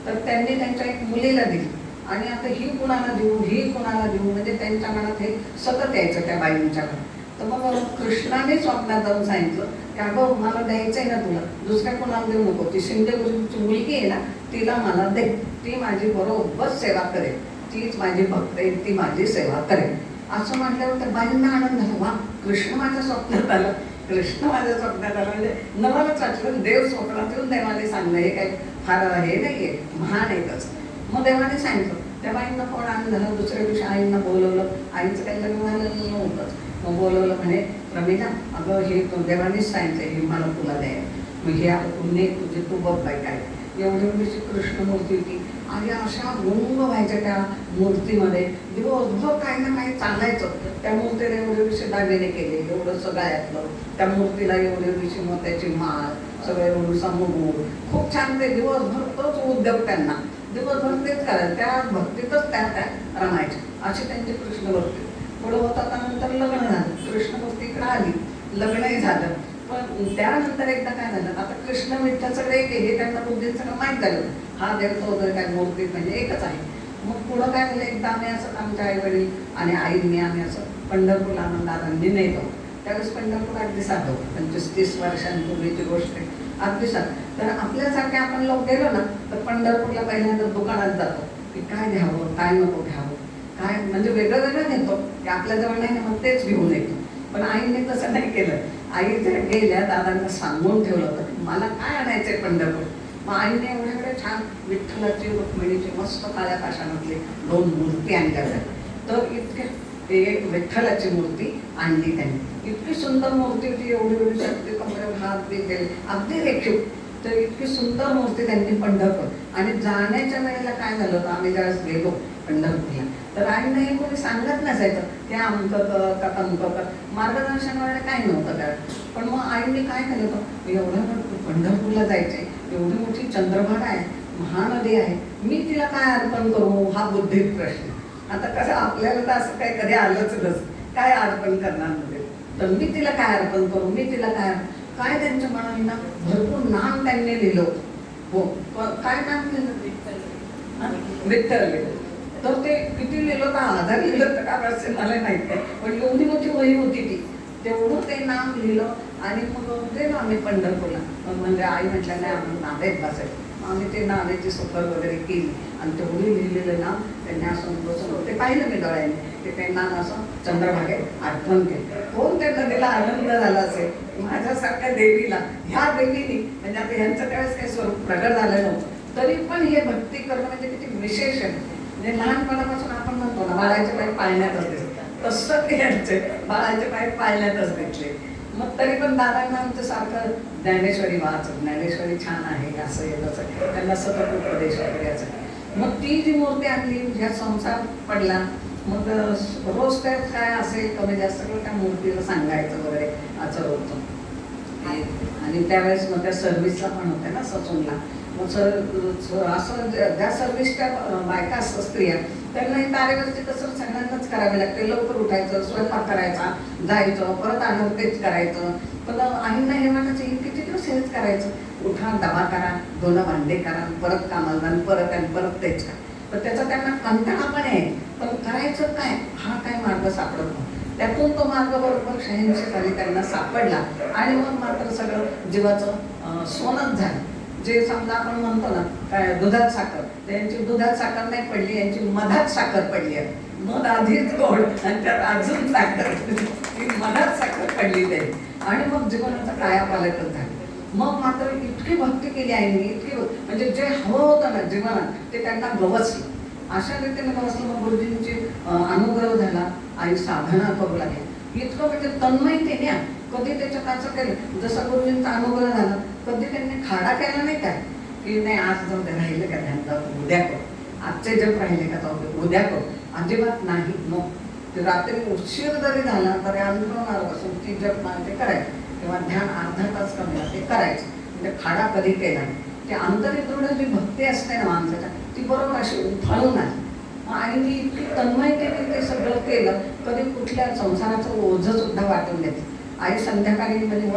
Speaker 1: तर त्यांनी त्यांच्या एक मुलीला दिली. आणि आता ही कुणाला देऊ, ही कुणाला देऊ, म्हणजे त्यांच्या मनात हे सतत यायचं त्या बाईंच्याकडे. तर मग कृष्णाने स्वप्नात जाऊन सांगितलं की अगं मला द्यायचं आहे ना तुला, दुसऱ्या कोणाला देऊ नको, ती शिंदे गुरुची मुलगी आहे ना तिला मला दे, ती माझी बरोबर सेवा करेल, तीच माझी भक्त आहे, ती माझी सेवा करेल. असं म्हटल्यावर त्या बाईंना आनंद झाला, वा कृष्ण माझ्या स्वप्नात आलं, कृष्ण माझ्या स्वप्नात आलं, म्हणजे नवालाच वाटलं देव स्वप्नात येऊन देवाने सांगणं हे काही फार हे नाहीये, महान आहे तसं. मग देवाने सांगितलं, त्या बाईंना कोण आनंद झाला. दुसऱ्या दिवशी आईंना बोलवलं, आईचं काही लग्न झालेलं नव्हतंच. मग बोलवलं, म्हणे प्रमिला अगं हे देवानेच सांगितलं हे मला तुला द्याय, मग हे आता पुण्य तुझे तू बघ बाई काय. एवढी एवढीची कृष्णमूर्ती होती आणि अशा गुंग व्हायच्या त्या मूर्तीमध्ये, दिवसभर काही ना काही चालायचं. त्या मूर्तीला एवढे विषय दागिने केले, एवढं सगळ्यातलं, त्या मूर्तीला एवढे विषय मोत्याची माळ, सगळे एवढं समूह, खूप छान. ते दिवसभर तोच उद्योग, त्यांना दिवसभर तेच करायचं, त्या भक्तीतच त्या रमायच्या. अशी त्यांची कृष्ण भक्ती. पुढं होता नंतर लग्न झालं, कृष्णमूर्ती इकडं आली, लग्नही झालं. पण त्यानंतर एकदा काय झालं, आता कृष्ण विठ्ठल सगळे एक हे त्यांना बुद्धीत सगळं माहीत झालं, हा देवता वगैरे काय मूर्ती म्हणजे एकच आहे. मग पुढं काय झालं, एकदा आम्ही असं आमच्या आईवडील आणि आईंनी आम्ही असं पंढरपूरला आनंदाने नेतो. त्यावेळेस पंढरपूर अगदी साधं होतं, 25-30 वर्षांपूर्वीची गोष्ट आहे, अगदी साधं. तर आपल्यासारखे आपण लोक गेलो ना तर पंढरपूरला पहिल्यांदा दुकानात जातो की काय घ्यावं काय नको घ्यावं, काय म्हणजे वेगळं वेगळं नेतो की आपल्याजवळ नाही ना मग तेच घेऊन येतो. पण आईने तसं नाही केलं. आई जर गेल्या दादांना सांगून ठेवलं होतं मला काय आणायचंय पंढरपूर, मग आईने एवढ्याकडे छान विठ्ठलाची रुक्मिणीची मस्त काळ्या काशामधली 2 मूर्ती आणल्या जातात. तर इतके ते विठ्ठलाची मूर्ती आणली त्यांनी. इतकी सुंदर मूर्ती होती, एवढी एवढी शक्ती कमरेवर हात बी गेले, अगदी रेखीव. तर इतकी सुंदर मूर्ती त्यांनी पंढरपूर. आणि जाण्याच्या वेळेला काय झालं होतं, आम्ही ज्यावेळेस गेलो पंढरपूरला, तर आईनं हे कोणी सांगत नसायचं ते अमकं कर का तमकं कर, मार्गदर्शन वगैरे काही नव्हतं त्यावेळेस. पण मग आईने काय केलं होतं, एवढं पंढरपूरला जायचंय, एवढी मोठी चंद्रभागा आहे, महानदी आहे, मी तिला काय अर्पण करू, हा बुद्धित प्रश्न. आता कसं आपल्याला तर असं काही कधी आलंच नसतं, काय अर्पण करणार मध्ये, तर मी तिला काय अर्पण करू, मी तिला काय त्यांच्या मनाने ना भरपूर नाम त्यांनी लिहिलं. हो, काय नाम लिहिलं, विठ्ठल लिहिलं. तर ते किती लिहिलं का, 1000 लिहिलं तर का असे मला माहित नाही, पण एवढी मोठी वही होती ती, तेवढं ते नाम लिहिलं. आणि मग गेलो आम्ही पंढरपूरला. म्हणजे आई म्हटल्या नाही आम्हाला नावेत बसायचं, आम्ही ते नावेची सफर वगैरे केली. आणि तेवढी लिहिलेलं नाव त्यांनी असं बसून ते पाहिलं मी डोळ्याने, की ते नाम असं चंद्रभागेत अर्पण केलं. कोण त्या नदीला आनंद झाला असेल, माझ्यासारख्या देवीला, ह्या देवीने, म्हणजे आता ह्यांचं त्यावेळेस काही स्वरूप प्रगट झालं नव्हतं, तरी पण हे भक्ती करणं म्हणजे किती विशेष आहे. म्हणजे लहानपणापासून आपण म्हणतो ना बाळाचे पाय पाळण्यातच दिसले, तसं ते यांचे बाळाचे पाय पाळण्यातच दिसले. मग तरी पण दादांना आमचं सारखं ज्ञानेश्वरी वाच, ज्ञानेश्वरी छान आहे, असं येत असं त्यांना सतत उपदेश वगैरे असं. मग ती जी मूर्ती आणली, ह्या संसार पडला, मग रोज त्यात काय असेल कमी जास्त सगळं त्या मूर्तीला सांगायचं वगैरे असं रोजचं. आणि त्यावेळेस मग त्या सर्व्हिसला पण होत्या ना ससूनला. मग असं ज्या सर्व्हिसच्या बायका असतात स्त्रिया, त्यांना ही तारेवरची कसरत सगळ्यांनाच करावी लागते. लवकर उठायचं, स्वयंपाक करायचा, जायचं, परत आलं तेच करायचं. पण आईंना हे म्हणायचं हे किती दिवस हेच करायचं, उठा, डबा करा, दोन भांडे करा, परत कामाला जा, परत आणि परत तेच करा. तर त्याचा त्यांना कंटाळा पण आहे, पण करायचं काय, हा काय मार्ग सापडत नाही. त्यातून तो मार्ग बरोबर 86 साली त्यांना सापडला. आणि मग मात्र सगळं जीवाचं सोनच झालं. जे समजा आपण म्हणतो ना काय दुधात साखर, त्यांची दुधात साखर नाही पडली, यांची मधात साखर पडली आहे. मध आधीच गोड आणि त्यात अजून साखर, ती मधात साखर पडली ते. आणि मग जीवनाचा कायापालटच झाला. मग मात्र इतकी भक्ती केली आईने, इतकी म्हणजे जे हवं होतं ना जीवनात ते त्यांना गवसलं. अशा रीतीने गवसलं. मग गुरुजींची अनुग्रह झाला, आई साधना करू लागली. इतकं म्हणजे तन्मयतेने कधी त्याच्यात असं केलं, जसं गुरुजींचा अनुग्रह झाला, कधी त्यांनी खाडा केला नाही काय, की नाही आज जाऊ दे, राहिले का ध्यान, जाऊ उद्या करू, आजचे जप राहिले का जाऊ दे उद्या करू, अजिबात नाही. मग रात्री उशीर जरी झाला तरी अंतरुणापासून ती जप ते करायचं, किंवा ध्यान अर्धा तास कमी ते करायचं. म्हणजे खाडा कधी केला नाही. ते आंतरिक जी भक्ती असते ना माणसाच्या, ती बरोबर अशी उफाळून आली. आईने इतकी तन्मयतेने ते सगळं केलं, कधी कुठल्या संसाराचं ओझं सुद्धा वाटून देते. आई संध्याकाळी म्हणजे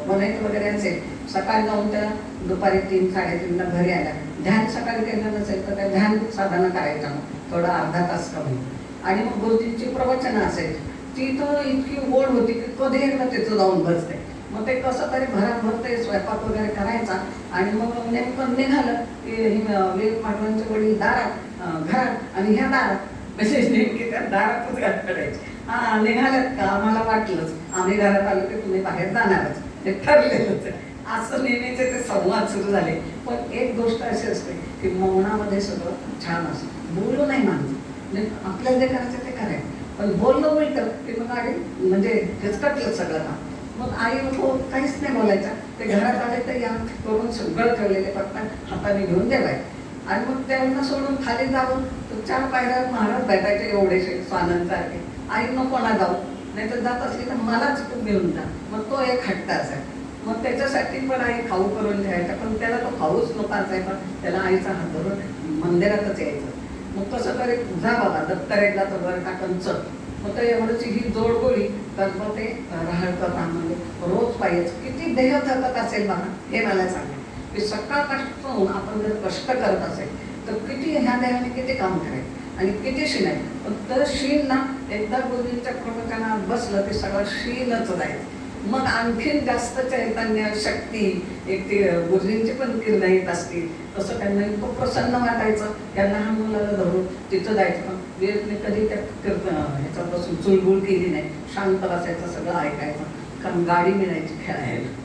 Speaker 1: वनैत वगैरे असेल, सकाळी जाऊन त्या दुपारी 3-3:30ला घरी आल्या. ध्यान सकाळी केलं नसेल तर त्या ध्यान साधना करायचं, मग थोडा अर्धा तास कमी. आणि मग गुरुजींची प्रवचनं असेल, ती तर इतकी ओढ होती की कधी एकदा तिथं जाऊन बसते. मग ते कसं तरी भराभर ते स्वयंपाक वगैरे करायचा. आणि मग नेमकं निघालं की विवेक पाटलांचे वडील दारात, घरात आणि ह्या दारात, म्हणजे नेमकी त्या दारातच गाठ पडायची. हा निघाल्यात का, आम्हाला वाटलंच आम्ही घरात आलो की तुम्ही बाहेर जाणारच, हे ठरलेलंच आहे. असं नेहमीचे ते संवाद सुरू झाले. पण एक गोष्ट अशी असते की मौनामध्ये सगळं छान असतं. बोलू नाही माणसं, म्हणजे आपल्याला जे करायचं ते करायचं, पण बोललं मिळतं की मग आई म्हणजे हेचकटलं सगळं काम. मग आई हो काहीच नाही बोलायचं. ते घरात आले तर या करून सगळं ठेवलेले फक्त हाताने घेऊन देवाय. आणि मग त्यांना सोडून खाली जाऊन 4 पायऱ्या महाराज भेटायचे एवढेसे स्वानंदसारखे. आई नको ना जाऊ, नाही तर जात असली तर मलाच तू घेऊन जा. मग तो एक हट्ट असायचा. मग त्याच्यासाठी पण आई खाऊ करून ठेवायचा, पण त्याला तो खाऊच नका असायचा. त्याला आईचा हात धरून मंदिरातच यायचं. मग कसं तरी जा बाबा दत्तरेला तर वर टाकून चल. मग तर एवढंची ही जोड गोळी तर मग ते राहळकर म्हणजे रोज पाहिजे. किती देह थकत असेल बघा, हे मला सांगा की सकाळपासून आपण जर कष्ट करत असेल तर किती ह्या देहाने किती काम करायचं आणि किती शीन आहे. पण तर शीन ना एकदा गुरुजींच्या प्रवचनात बसलं की सगळं शीनच जायचं. मग आणखीन जास्त चैतन्य शक्ती एक ती गुरुजींची पण किरणं येत असतील, तसं त्यांना इतकं प्रसन्न वाटायचं. या लहान मुलाला धरून तिथं जायचं. पण विवेकने कधी त्या ह्याच्यापासून चुलबुल केली नाही, शांत बसायचं, सगळं ऐकायचं. कारण गाडी मिळायची खेळायला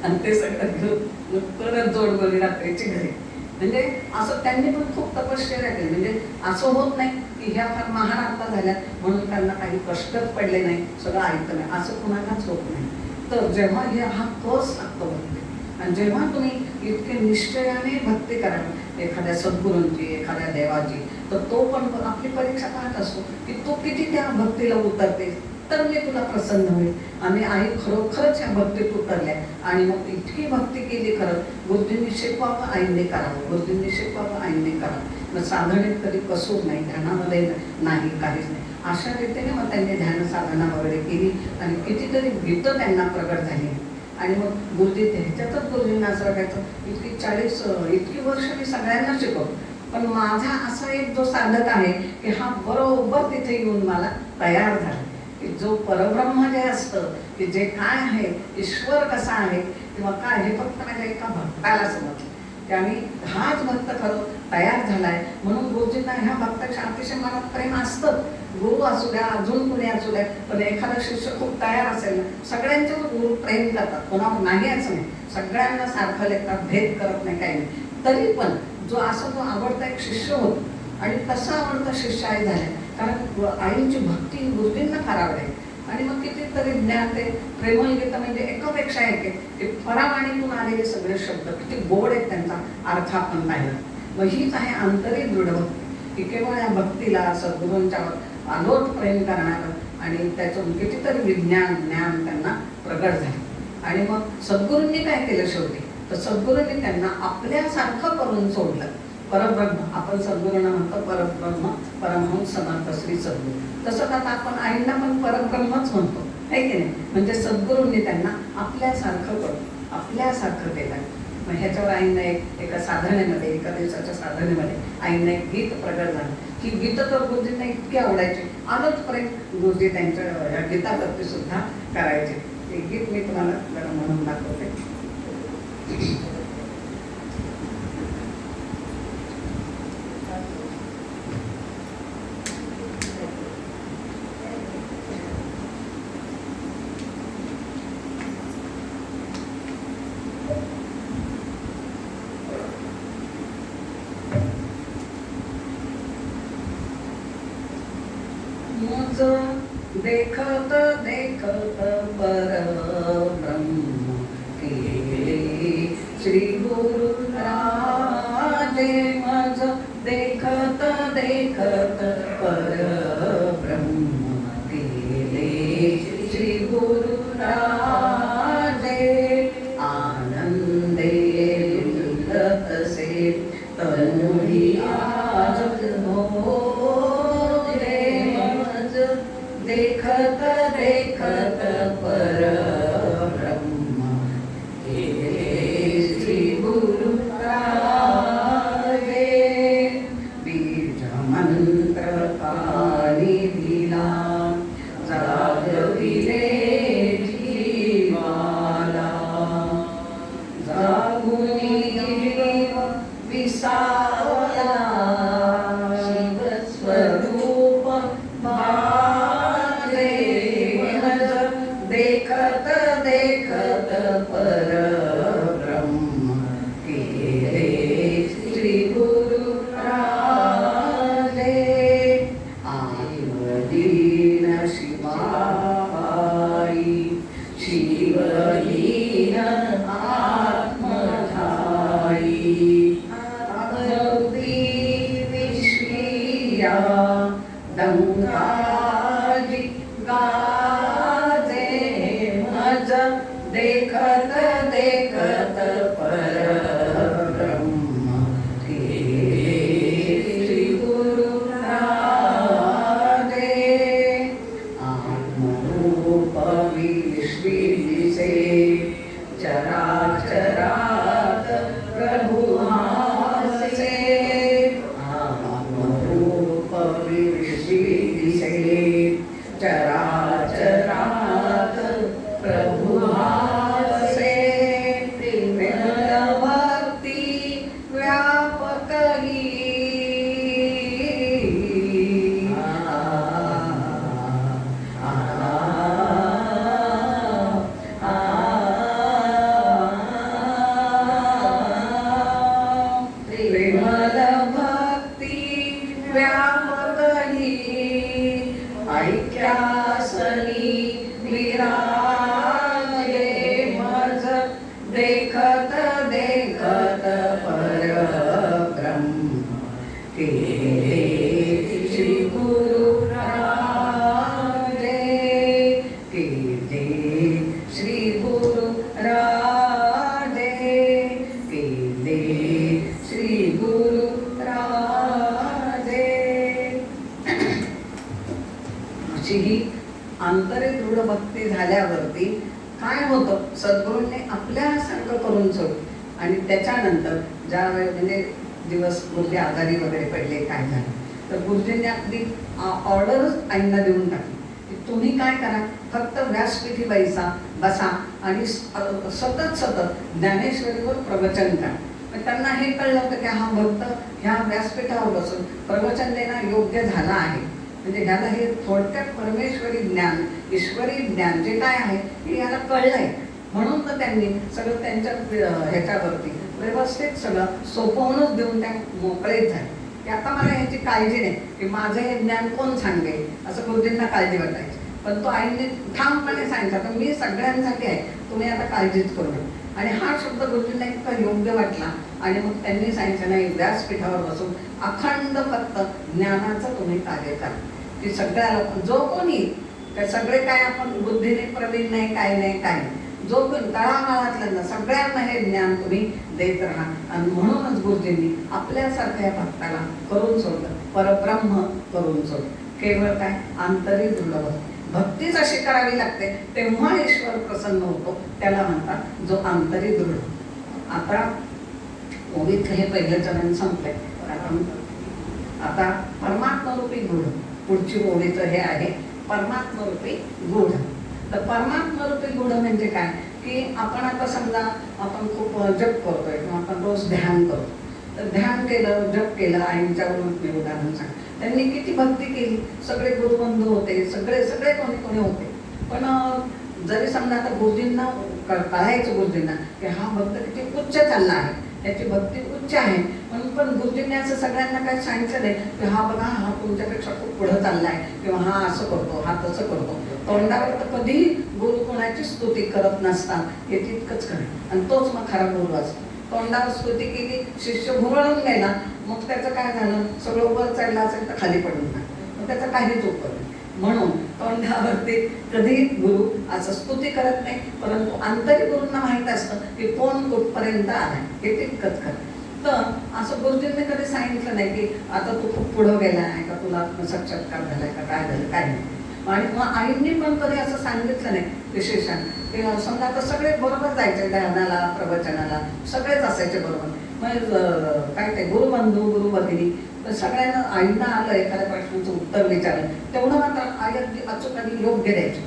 Speaker 1: आणि ते सगळं घेऊन मग परत जोडगोळी रात्रीची घरी. म्हणजे असं त्यांनी पण खूप तपश्चर्या केली. म्हणजे असं होत नाही की ह्या फार महान आत्मा झाल्या म्हणून त्यांना काही कष्टच पडले नाही, सगळं ऐकतं नाही, असं कुणालाच होत नाही. तर जेव्हा हा कस लागतो भक्ती, आणि जेव्हा तुम्ही इतके निश्चयाने भक्ती कराल एखाद्या सद्गुरूंची, एखाद्या देवाची, तर तो पण आपली परीक्षा पाहत असतो की तू किती त्या भक्तीला उतरते, तर मी तुला प्रसन्न होईल. आणि आई खरोखरच ह्या भक्तीत उतरल्या आणि मग इतकी भक्ती केली. खरं गुरुजींनी शिकवावं, आईंनी करावं, गुरुजींनी शिकवावं, आईंनी करावं. मग साधनेत कधी कसूर नाही, ध्यानामध्ये नाही, काहीच नाही. अशा रीतीने मग त्यांनी ध्यान साधना वगैरे केली आणि कितीतरी गीतं त्यांना प्रगट झाली. आणि मग गुरुजी ह्याच्यातच गुरुजींना असं वाटायचं इतकी वर्ष मी सगळ्यांना शिकवतो, पण माझा असा एक जो साधक आहे की हा बरोबर तिथे येऊन मला तयार झाला. की जो परब्रह्म जे असतं, की जे काय आहे, ईश्वर कसा आहे किंवा काय, हे फक्त माझ्या एका भक्ताला समजलं. त्याने हाच भक्त खरं तयार झालाय. म्हणून गुरुजींना ह्या भक्ताच्या अतिशय मनात प्रेम असतं. गुरु असू द्या, अजून कुणी असू द्या, पण एखादा शिष्य खूप तयार असेल ना, सगळ्यांच्यावर गुरु प्रेम करतात, कोणावर नाही असं नाही, सगळ्यांना सारखं लेखतात, भेद करत नाही, काही नाही. तरी पण जो आवडता एक शिष्य होतो आणि तसा आवडता शिष्य आई झाल्या, कारण आईंची भक्ती गुरुजींना फार आवडेल. आणि मग कितीतरी ज्ञान, ते प्रेमळ गीतं म्हणजे एकापेक्षा एक परावाणीतून आलेले सगळे शब्द किती गोड आहेत, त्यांचा अर्थ आपण पाहिला. मग हीच आहे आंतरिक दृढ भक्ती, की केवळ या भक्तीला सद्गुरूंच्यावर अलोट प्रेम करणारं आणि त्यातून कितीतरी विज्ञान ज्ञान त्यांना प्रगट झाले. आणि मग सद्गुरूंनी काय केलं शेवटी, तर सद्गुरूंनी त्यांना आपल्यासारखं करून सोडलं. परब्रह्म, आपण सद्गुरूंना म्हणतो परब्रह्म, परमहंस समर्थ श्री सद्गुरू. तसंच आता आपण आईंना पण परब्रह्मच म्हणतो, आहे की नाही. म्हणजे सद्गुरूंनी त्यांना आपल्यासारखं करून आपल्यासारखं केलं. मग ह्याच्यावर आईंना एका साधनेमध्ये, एका दिवसाच्या साधनेमध्ये आईंना एक गीत प्रगट झालं. ही गीतं तर गुरुजींना इतकी आवडायची, आलंच प्रेम गुरुजी त्यांच्या या गीतावरती सुद्धा करायचे. एक गीत मी तुम्हाला जरा म्हणून दाखवते. देखत देखत परब्रह्म केले श्री गुरु राजे मज. देखत देखत परब्रह्म केले श्री गुरु राजे. आनंदे लतसे तनुही आज देखत देखत परब्रह्म केले श्री गुरु राजे. बीज मंत्र पाणी दिला जागविले जीवाला. जागुनी जीव विसावला शिवस्वरूप देखत देखत परब्रह्म केले श्री गुरु राजे. आत्मलीन शिवाई शिवलीन आत्मधाई. आत्मबुद्धी विश्विया डंकाजी गाजे मज. देखत देखत परब्रह्म केले श्री गुरु राजे. आत्मरूप विश्विसे चराचरात प्रभु हासे. आत्मरूप विश्विसे चराचरात प्रभु हासे. प्रेमला देखत देखत परब्रह्म केले श्री गुरु राजे केले श्री गुरु राजे केले श्री गुरु राजे. अशी ही आंतरिक दृढ भक्ती झाल्यावरती काय होतं, सद्गुरूंनी आपल्या संग करून सोड. आणि त्याच्यानंतर ज्या वेळेस म्हणजे दिवस गुरुजी आजारी वगैरे पडले, काय झालं तर गुरुजींनी अगदी ऑर्डरच आईंना देऊन टाकली की तुम्ही काय करा, फक्त व्यासपीठी बसा आणि सतत ज्ञानेश्वरीवर प्रवचन करा. मग त्यांना हे कळलं होतं की हा भक्त ह्या व्यासपीठावर बसून प्रवचन देणं योग्य झाला आहे. म्हणजे ह्याला हे थोडक्यात परमेश्वरी ज्ञान, ईश्वरी ज्ञान जे काय आहे हे याला कळलंय. म्हणून तर त्यांनी सगळं त्यांच्या ह्याच्यावरती व्यवस्थित सगळं सोपवूनच देऊन त्या मोकळेच झाले की आता मला ह्याची काळजी नाही की माझं हे ज्ञान कोण सांगेल, असं गुरुजींना काळजी वाटायची. पण तो आईने ठामपणे सांगितलं तर मी सगळ्यांसाठी आहे, तुम्ही आता काळजीच करू नका. आणि हा शब्द गुरुजींना इतका योग्य वाटला आणि मग त्यांनी सांगितलं नाही, व्यासपीठावर बसून अखंड फक्त ज्ञानाचं तुम्ही कार्य करा की सगळ्याला जो कोणी सगळे काय आपण बुद्धीने प्रवीण नाही, काय नाही, काय नाही, जो पण तळागाळातल्या सगळ्यांना हे ज्ञान तुम्ही देत राहा. आणि म्हणूनच गुरुजींनी आपल्यासारख्या भक्ताला करून सोडलं, परब्रह्म करून सोडलं. केवळ काय, आंतरिक दृढ भक्तीच अशी करावी लागते, तेव्हा ईश्वर प्रसन्न होतो. त्याला म्हणतात जो आंतरिक दृढ. आता ओवीत हे पहिलं चरण संपलंय. आता परमात्मरूपी गूढ, पुढची ओवीचं हे आहे परमात्मरूपी गूढ. तर परमात्मरूपी गूढ म्हणजे काय की आपण आता समजा आपण खूप जप करतोय किंवा आपण रोज ध्यान करतो. तर ध्यान केलं, जप केलं, आईंच्यावरून मी उदाहरण सांग, त्यांनी किती भक्ती केली, सगळे गुरुबंधू होते, सगळे कोणी होते. पण जरी समजा आता गुरुजींना कळायचं गुरुजींना की हा भक्त किती उच्च चालला आहे, त्याची भक्ती उच्च आहे, म्हणून पण गुरुजींनी असं सगळ्यांना काही सांगितलं नाही की हा बघा हा तुमच्यापेक्षा खूप पुढं चाललाय किंवा हा असं करतो, हा तसं करतो. तोंडावर तर कधीही गुरु कोणाची स्तुती करत नसतात, हे तितकंच खरं. आणि तोच मग खरा गुरु असतो. तोंडावर स्तुती केली, शिष्य भुरळून गेला, मग त्याचं काय झालं, सगळं वर चढलं असेल तर खाली पडून टाक, मग त्याचा काहीच उपयोग नाही. म्हणून तोंडावरती कधी गुरु असं स्तुती करत नाही, परंतु आंतरिक गुरूंना माहीत असतं की कोण कुठपर्यंत आलाय, हे तितकंच खरं. तर असं गुरुजींनी कधी सांगितलं नाही की आता तू खूप पुढं गेला आहे का, तुला साक्षात्कार झालाय का, काय झालं, काय नाही. आणि मग आईंनी पण कधी असं सांगितलं नाही विशेषण की समजा आता सगळे बरोबर जायचे ध्यानाला, प्रवचनाला, सगळेच असायचे बरोबर. मग काय ते गुरुबंधू, गुरुभगिनी, तर सगळ्यांना आईंना आलं एखाद्या प्रश्नाचं उत्तर विचारलं, तेवढं मात्र आई अगदी अचूक आणि योग्य द्यायची.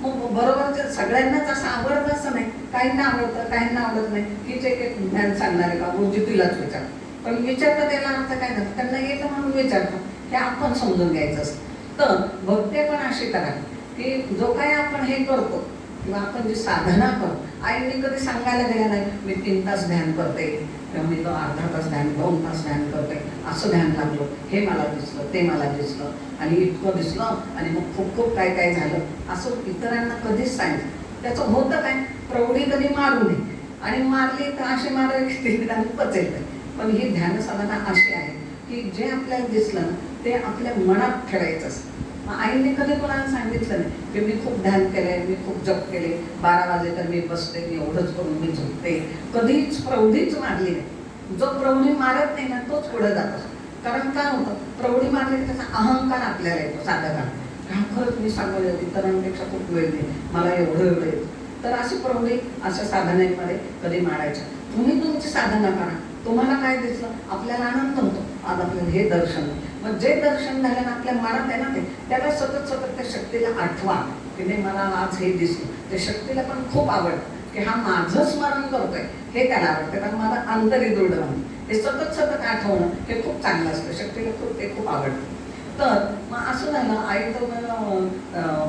Speaker 1: मग बरोबर सगळ्यांनाच असं आवडतं असं नाही, काहींना आवडतं, काहींना आवडत नाही. हीच एक ज्ञान सांगणारे का गुरुजी तिलाच विचार, पण विचारता त्याला अर्थ काय झालं, त्यांना येतं म्हणून विचारतं, हे आपण समजून घ्यायचं असतं. तर भक्ती पण अशी करा की जो काही आपण हे करतो किंवा आपण जी साधना करतो, आईने कधी सांगायला गेलं नाही मी 3 तास ध्यान करते किंवा मी तो अर्धा तास ध्यान, 2 तास ध्यान करते, असं ध्यान लागलो, हे मला दिसलं, ते मला दिसलं आणि इतकं दिसलं आणि मग खूप काय झालं, असं इतरांना कधीच सांगितलं. त्याचं होतं काय, प्रौढी कधी मारू नये, आणि मारली तर अशी मारायची की त्यांनी पचेल. पण ही ध्यान साधना अशी आहे की जे आपल्याला दिसलं ना ते आपल्या मनात ठेवायचं असतं. मग आईने कधी कोणाला सांगितलं नाही की मी खूप ध्यान केलंय, मी खूप जप केले, 12 वाजले तर मी बसते, मी एवढंच करून मी झोपते. कधीच प्रौढीच मारली नाही. जो प्रौढी मारत नाही ना तोच पुढे जात असतो. कारण काय होतं, प्रौढी मारली त्याचा अहंकार आपल्याला येतो साधकाला, हा खरंच मी सांगतो इतरांपेक्षा खूप वेळ नाही, मला एवढं येतं. तर अशी प्रौढी अशा साधनेमध्ये कधी मारायच्या. तुम्ही तुमची साधना करा, तुम्हाला काय दिसलं, आपल्याला आनंद होतो, आज आपल्याला हे दर्शन. मग जे दर्शन झाल्यानं आपल्या मनात आहे ना त्याला सतत त्या शक्तीला आठवा की नाही मला आज हे दिसलं. त्या शक्तीला पण खूप आवडतं की हा माझं स्मरण करतोय, हे त्याला आवडतं, कारण माझं आंतरिक दृढ म्हणून हे सतत आठवणं हे खूप चांगलं असतं, शक्तीला ते खूप आवडतं. तर मग असं झालं, आई तर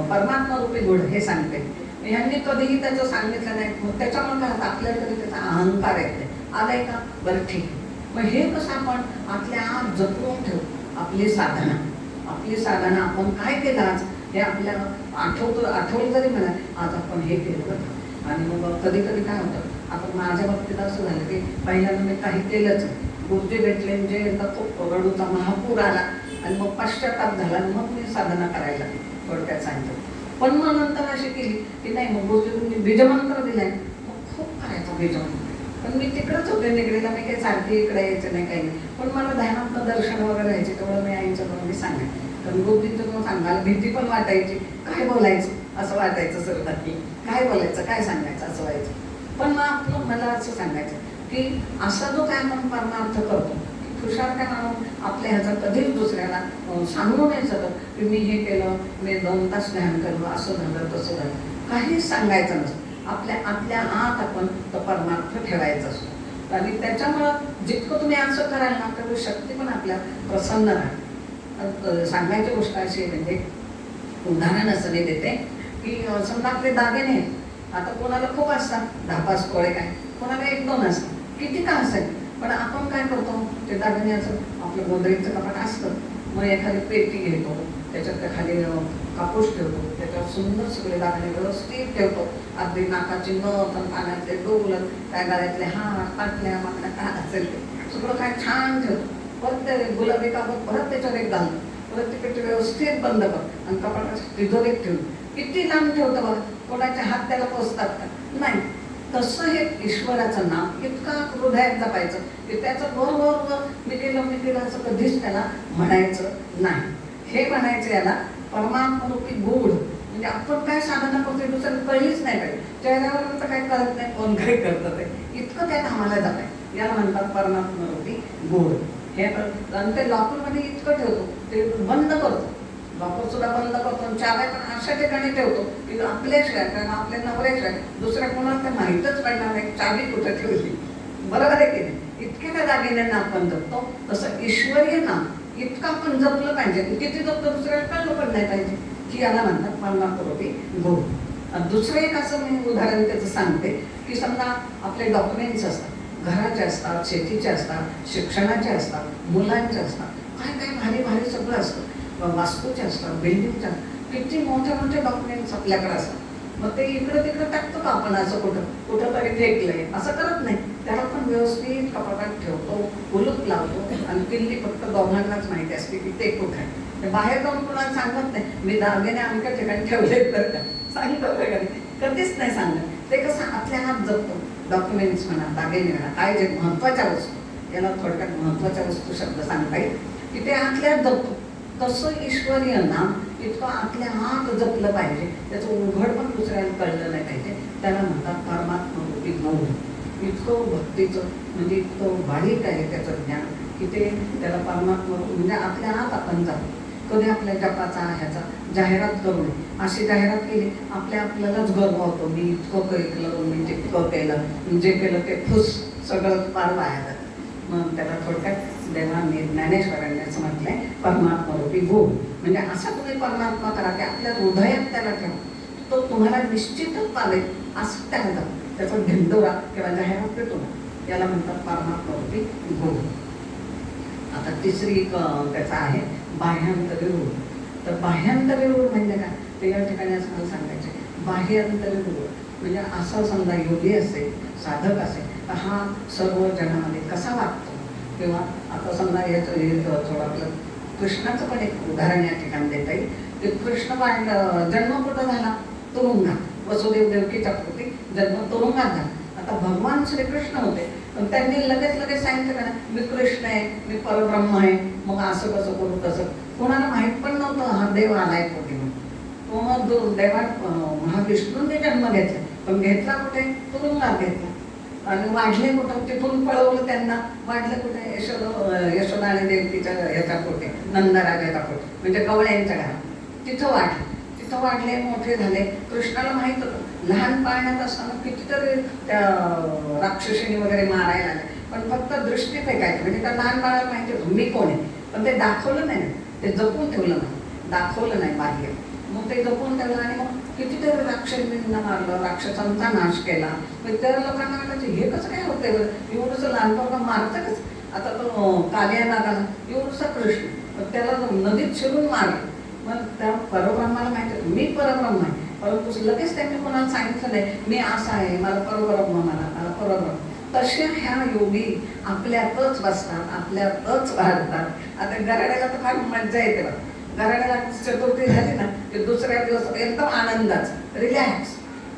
Speaker 1: परमात्मा रूपी गुढ हे सांगते. यांनी कधीही त्याचं सांगितलं नाही, मग त्याच्यामुळे काय होतं आपल्याला कधी त्याचा अहंकार येते, आलाय का बरं ठीक. मग हे कसं आपण आपल्या आत जपून ठेवू, आपली साधना आपण काय केलं आज हे आपल्याला आठवलं जरी म्हणा, आज आपण हे केलं. आणि मग कधी काय होतं आता माझ्या बाबतीत असं झालं की पहिल्यांदा मी काही केलंच नाही. गुरुजी भेटले म्हणजे एकदा तो रडूचा महापूर आला आणि मग पश्चाताप झाला आणि मग मी साधना करायला लागली. थोडक्यात सांगतो. पण मग नंतर अशी केली की नाही, मग गुरुजींनी बीजमंत्र दिलाय, मग खूप करायचा बीजमंत्र. पण मी तिकडंच होते निगडीला, मी काही सारखी इकडे यायचं नाही, काही नाही. पण मला ध्यानात दर्शन वगैरे राहायचे, तेवढं मी आईचं म्हणून मी सांगायचे. कारण गुरुजींचं पण सांगायला भीती पण वाटायची, काय बोलायचं असं वाटायचं सर, की काय बोलायचं, काय सांगायचं असं व्हायचं. पण मग आपलं मला असं सांगायचं की असा जो काय आपण परमार्थ करतो, खुशाल काय म्हणून आपल्या ह्याचा कधीच दुसऱ्याला सांगू नाही शकत की मी हे केलं, मी 2 तास ध्यान केलं, असं झालं तसं झालं, काहीच सांगायचं नसतं. आपल्या आत आपण तो परमार्थ ठेवायचा असतो. आणि त्याच्यामुळं जितकं तुम्ही असं कराल ना, तेवढी शक्ती पण आपल्या प्रसन्न राहते. सांगायची गोष्ट अशी आहे, म्हणजे उदाहरण असं नाही देते की समजा आपले दागिने आहेत. आता कोणाला खूप असतात, 10-5 तोळे, काय कोणाला 1-2 असतात, किती का असेल. पण आपण काय करतो, ते दागिने असं आपलं गोदरेजचं कपाट असतं, मग एखादी पेटी घेतो, त्याच्यात त्या खाली कापूस ठेवतो, त्याच्यावर सुंदर सगळे दागिने व्यवस्थित ठेवतो. अगदी नाकाची नथ, कानातले डोल, त्या गळ्यातले हार, पाटल्या माकड्या काय असेल ते सगळं काय छान ठेवतो. परत ते गुलाबी कापड परत त्याच्यावर एक घालतो, परत ती पेटी व्यवस्थित बंद करतो आणि कपाटाच्या तिजोरीत ठेवतो. किती लांब ठेवतो बघा, कोणाचे हात त्याला पोचतात का? नाही. तसं हे ईश्वराचं नाव इतका हृदयात जपायचं की त्याचं बरोबर मी केलं असं कधीच त्याला म्हणायचं नाही. हे म्हणायचं याला परमात्मरूपी गूढ. म्हणजे आपण काय साधना करतोय दुसरं कळलीच नाही पाहिजे. चेहऱ्यावर तर काही कळत नाही, कोण काय करतं ते, इतकं त्या कामाला जपायचं. याला म्हणतात परमात्मरूपी गूढ. हे आणि ते लॉकरमध्ये इतकं ठेवतो, ते बंद करतो, लॉकर सुद्धा बंद करतो, चाव्या पण अशा ठिकाणी ठेवतो की आपल्याशिवाय, कारण आपल्या नवऱ्याशिवाय दुसऱ्या कोणाला तर माहीतच पडणार नाही चावी कुठे ठेवली. बरोबर आहे की नाही? इतके त्या दागिन्यांना आपण जपतो, तसं ईश्वरीय नाम इतकं आपण जपलं पाहिजे. किती जपतो दुसऱ्याला कळलं पण नाही पाहिजे, की याला म्हणतात परमात्मरूपी गूढ. दुसरं एक असं मी उदाहरण त्याचं सांगते की समजा आपले डॉक्युमेंट्स असतात, घराचे असतात, शेतीचे असतात, शिक्षणाचे असतात, मुलांचे असतात, काय काय भारी भारी सगळं असतं, वास्तूचे असतात, बिल्डिंगच्या, किती मोठे मोठे डॉक्युमेंट्स आपल्याकडे असतात. मग ते इकडं तिकडं टाकतो का आपण, असं कुठं तरी फेकलंय असं करत नाही. त्याला पण व्यवस्थित कपाटात ठेवतो, कुलूप लावतो आणि किल्ली फक्त दोघांनाच माहिती असते की ते कुठं आहे. ते बाहेर जाऊन कुणाला सांगत नाही, मी दागिने आमच्या ठिकाणी ठेवले तर का, सांगतो वगैरे कधीच नाही सांगत. ते कसं आपल्या हात जपतो. डॉक्युमेंट्स म्हणा, दागिने म्हणा, काय जे महत्त्वाच्या वस्तू, याला थोडक्यात महत्त्वाच्या वस्तू शब्द सांगता येईल की ते आतल्यात जपतो. तसं ईश्वरीय नाम इतकं आतल्या आत जपलं पाहिजे, त्याचं उघड पण दुसऱ्याला कळलं नाही पाहिजे. त्याला म्हणतात परमात्मरूपी गूढ. इतकं भक्तीचं म्हणजे इतकं बारीक आहे त्याचं ज्ञान की ते त्याला परमात्मा म्हणजे आपल्या आत आपण जातो. कधी आपल्या जपाचा ह्याचा जाहिरात करू नये. अशी जाहिरात केली आपल्यालाच गर्व होतो, मी इतकं केलं, मी तितकं केलं, जे केलं ते फुस सगळं पार वाया जातं. मग त्याला थोडक्यात देवांनी ज्ञानेश्वरांनी असं म्हटलंय परमात्मरूपी गूढ. म्हणजे असा तुम्ही परमात्मा करा की आपल्या हृदयात त्याला ठेवा, तो तुम्हाला निश्चितच पावेल असं त्याला जातं. त्याचा ढिंडोरा किंवा जाहिरात भेटू ना, याला म्हणतात परमात्मरूपी गूढ. आता तिसरी त्याचा आहे बाह्यांतरी रूढ. तर बाह्यांतरी रूढ म्हणजे काय, ते या ठिकाणी असं मला सांगायचे. बाह्यांतरी रूढ म्हणजे असं समजा योगी असेल, साधक असेल, तर हा सर्व जनामध्ये कसा वागतो. किंवा आता समजा याचं थोडं आपलं कृष्णाचं पण एक उदाहरण या ठिकाणी देता येईल. ते कृष्ण जन्म कुठं झाला, तुरुंगात. वसुदेव देवकीच्या पोटी जन्म तुरुंगात झाला. आता भगवान श्रीकृष्ण होते, पण त्यांनी लगेच सांगितलं का मी कृष्ण आहे, मी परब्रह्म आहे, मग असं कसं करू तसं. कोणाला माहीत पण नव्हतं हा देव आलाय पोटी म्हणून. तो मग देवात महाविष्णूंनी जन्म घेतला, पण घेतला कुठे, तुरुंगात घेतला. आणि वाढले कुठं, तिथून पळवलं त्यांना. वाढलं कुठे, यशोदा आणि देवकीच्या ह्याच्या पोटे, नंदराजाच्या पोटे, म्हणजे गवळ्यांच्या घरात. तिथं वाढले, मोठे झाले. कृष्णाला माहित होतं, लहान पाळण्यात असताना कितीतरी त्या राक्षसीने वगैरे मारायला आले, पण फक्त दृष्टी फेकायची. म्हणजे त्या लहान बाळाला माहिती होतं मी कोण आहे, पण ते दाखवलं नाही, ते जपून ठेवलं नाही, दाखवलं नाही बाह्य. मग ते जपून ठेवलं आणि मग कितीतरी राक्षसींना मारलं, राक्षसांचा नाश केला. मग त्या लोकांना वाटायचं हे कसं काय होतंय बरं, एवढंसं लहानपणा मारतं कसं. आता तो कालिया नागाला एवढंसा कृष्ण, मग त्याला नदीत शिरून मारलं. मग त्या परब्रह्माला माहिती होतं मी परब्रह्म आहे, परंतु लगेच त्यांनी कोणाला सांगितलं नाही मी असा आहे, मला परब्रह्म मला परब्रह्म. तशा ह्या योगी आपल्यातच बसतात, आपल्यातच वाढतात. आता गराड्याला तर फार मज्जा येते बघ. गराड्याला चतुर्थी झाली ना की दुसऱ्या दिवस एकदम आनंदाचा, रिलॅक्स.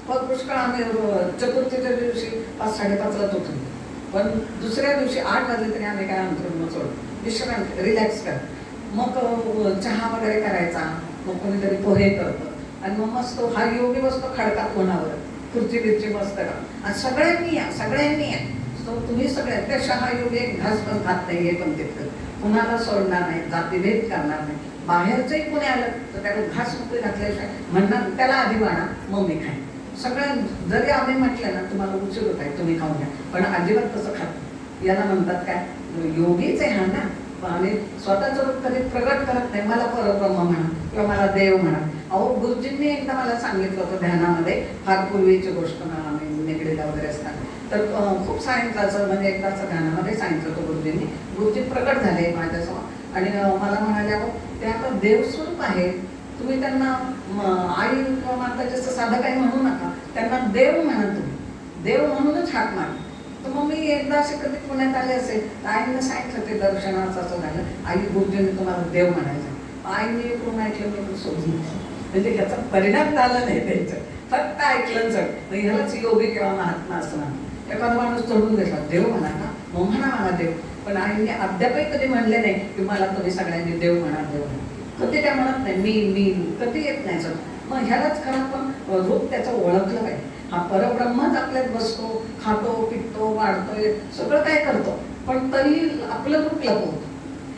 Speaker 1: मग पुष्कळ आम्ही चतुर्थीच्या दिवशी 5-5:30लाच उठून, पण दुसऱ्या दिवशी 8 वाजले तरी आम्ही काय अंथरूण सोडतो, विश्रांती, रिलॅक्स कर. मग चहा वगैरे करायचा, मग कोणीतरी पोहे करतं आणि मग मस्त हा योगी बसतो खडकात कोणावर, खुर्ची बिर्ची मस्त का. आणि सगळ्यांनी या, सगळ्यांनी या. तो तुम्ही सगळ्या त्याच्या हा योगी एक घास पण खात नाही, हे पण तिथलं कुणाला सोडणार नाही, जातीभेद करणार नाही. बाहेरचंही कोणी आलं तर त्याला घास नको घातल्याशिवाय म्हणणार त्याला आधी वाढा मग मी खाईन. सगळ्या जरी आम्ही म्हटलं ना तुम्हाला उशीर होत आहे तुम्ही खाऊन घ्या, पण अजिबात तसं खात. याला म्हणतात काय, योगीच आहे हा ना. आणि स्वतःचं रूप कधी प्रगट करत नाही, मला परब्रह्म म्हणा किंवा मला देव म्हणा. अहो गुरुजींनी एकदा मला सांगितलं होतं ध्यानामध्ये, फार पूर्वीची गोष्ट ना, आम्ही निगडीला वगैरे असताना, तर खूप सांगितलं म्हणजे एकदाचं ध्यानामध्ये सांगितलं होतं गुरुजींनी. गुरुजी प्रगट झाले माझ्यासमोर आणि मला म्हणाले, अहो ते आता देवस्वरूप आहे, तुम्ही त्यांना आई किंवा माता जसं साधं काही म्हणू नका, त्यांना देव म्हणा, तुम्ही देव म्हणूनच हाक मार. तर मग मी एकदा असे कधी पुण्यात आले असेल तर आईनं सांगितलं ते दर्शनाचं असं झालं, आई गुरुजींनी तुम्हाला देव म्हणायचं. आईने इकडून ऐकलं, मी सोडून म्हणजे ह्याचा परिणाम झाला नाही त्यांचं, फक्त ऐकलं चढ. मग ह्यालाच योगी किंवा महात्मा असं म्हणा. एखादा माणूस चढून घेतला, देव म्हणा ना, मग म्हणा मला देव. पण आईने अद्यापही कधी म्हणले नाही की मला तुम्ही सगळ्यांनी देव म्हणा, देव म्हणा. कधी त्या म्हणत नाही मी कधी येत नाही सर. मग ह्यालाच खरं पण रूप त्याचं ओळखलं पाहिजे. हा परब्रह्मच आपल्यात बसतो, खातो, पितो, वाढतोय, सगळं काय करतो, पण तरी आपलं रूप लपवतो.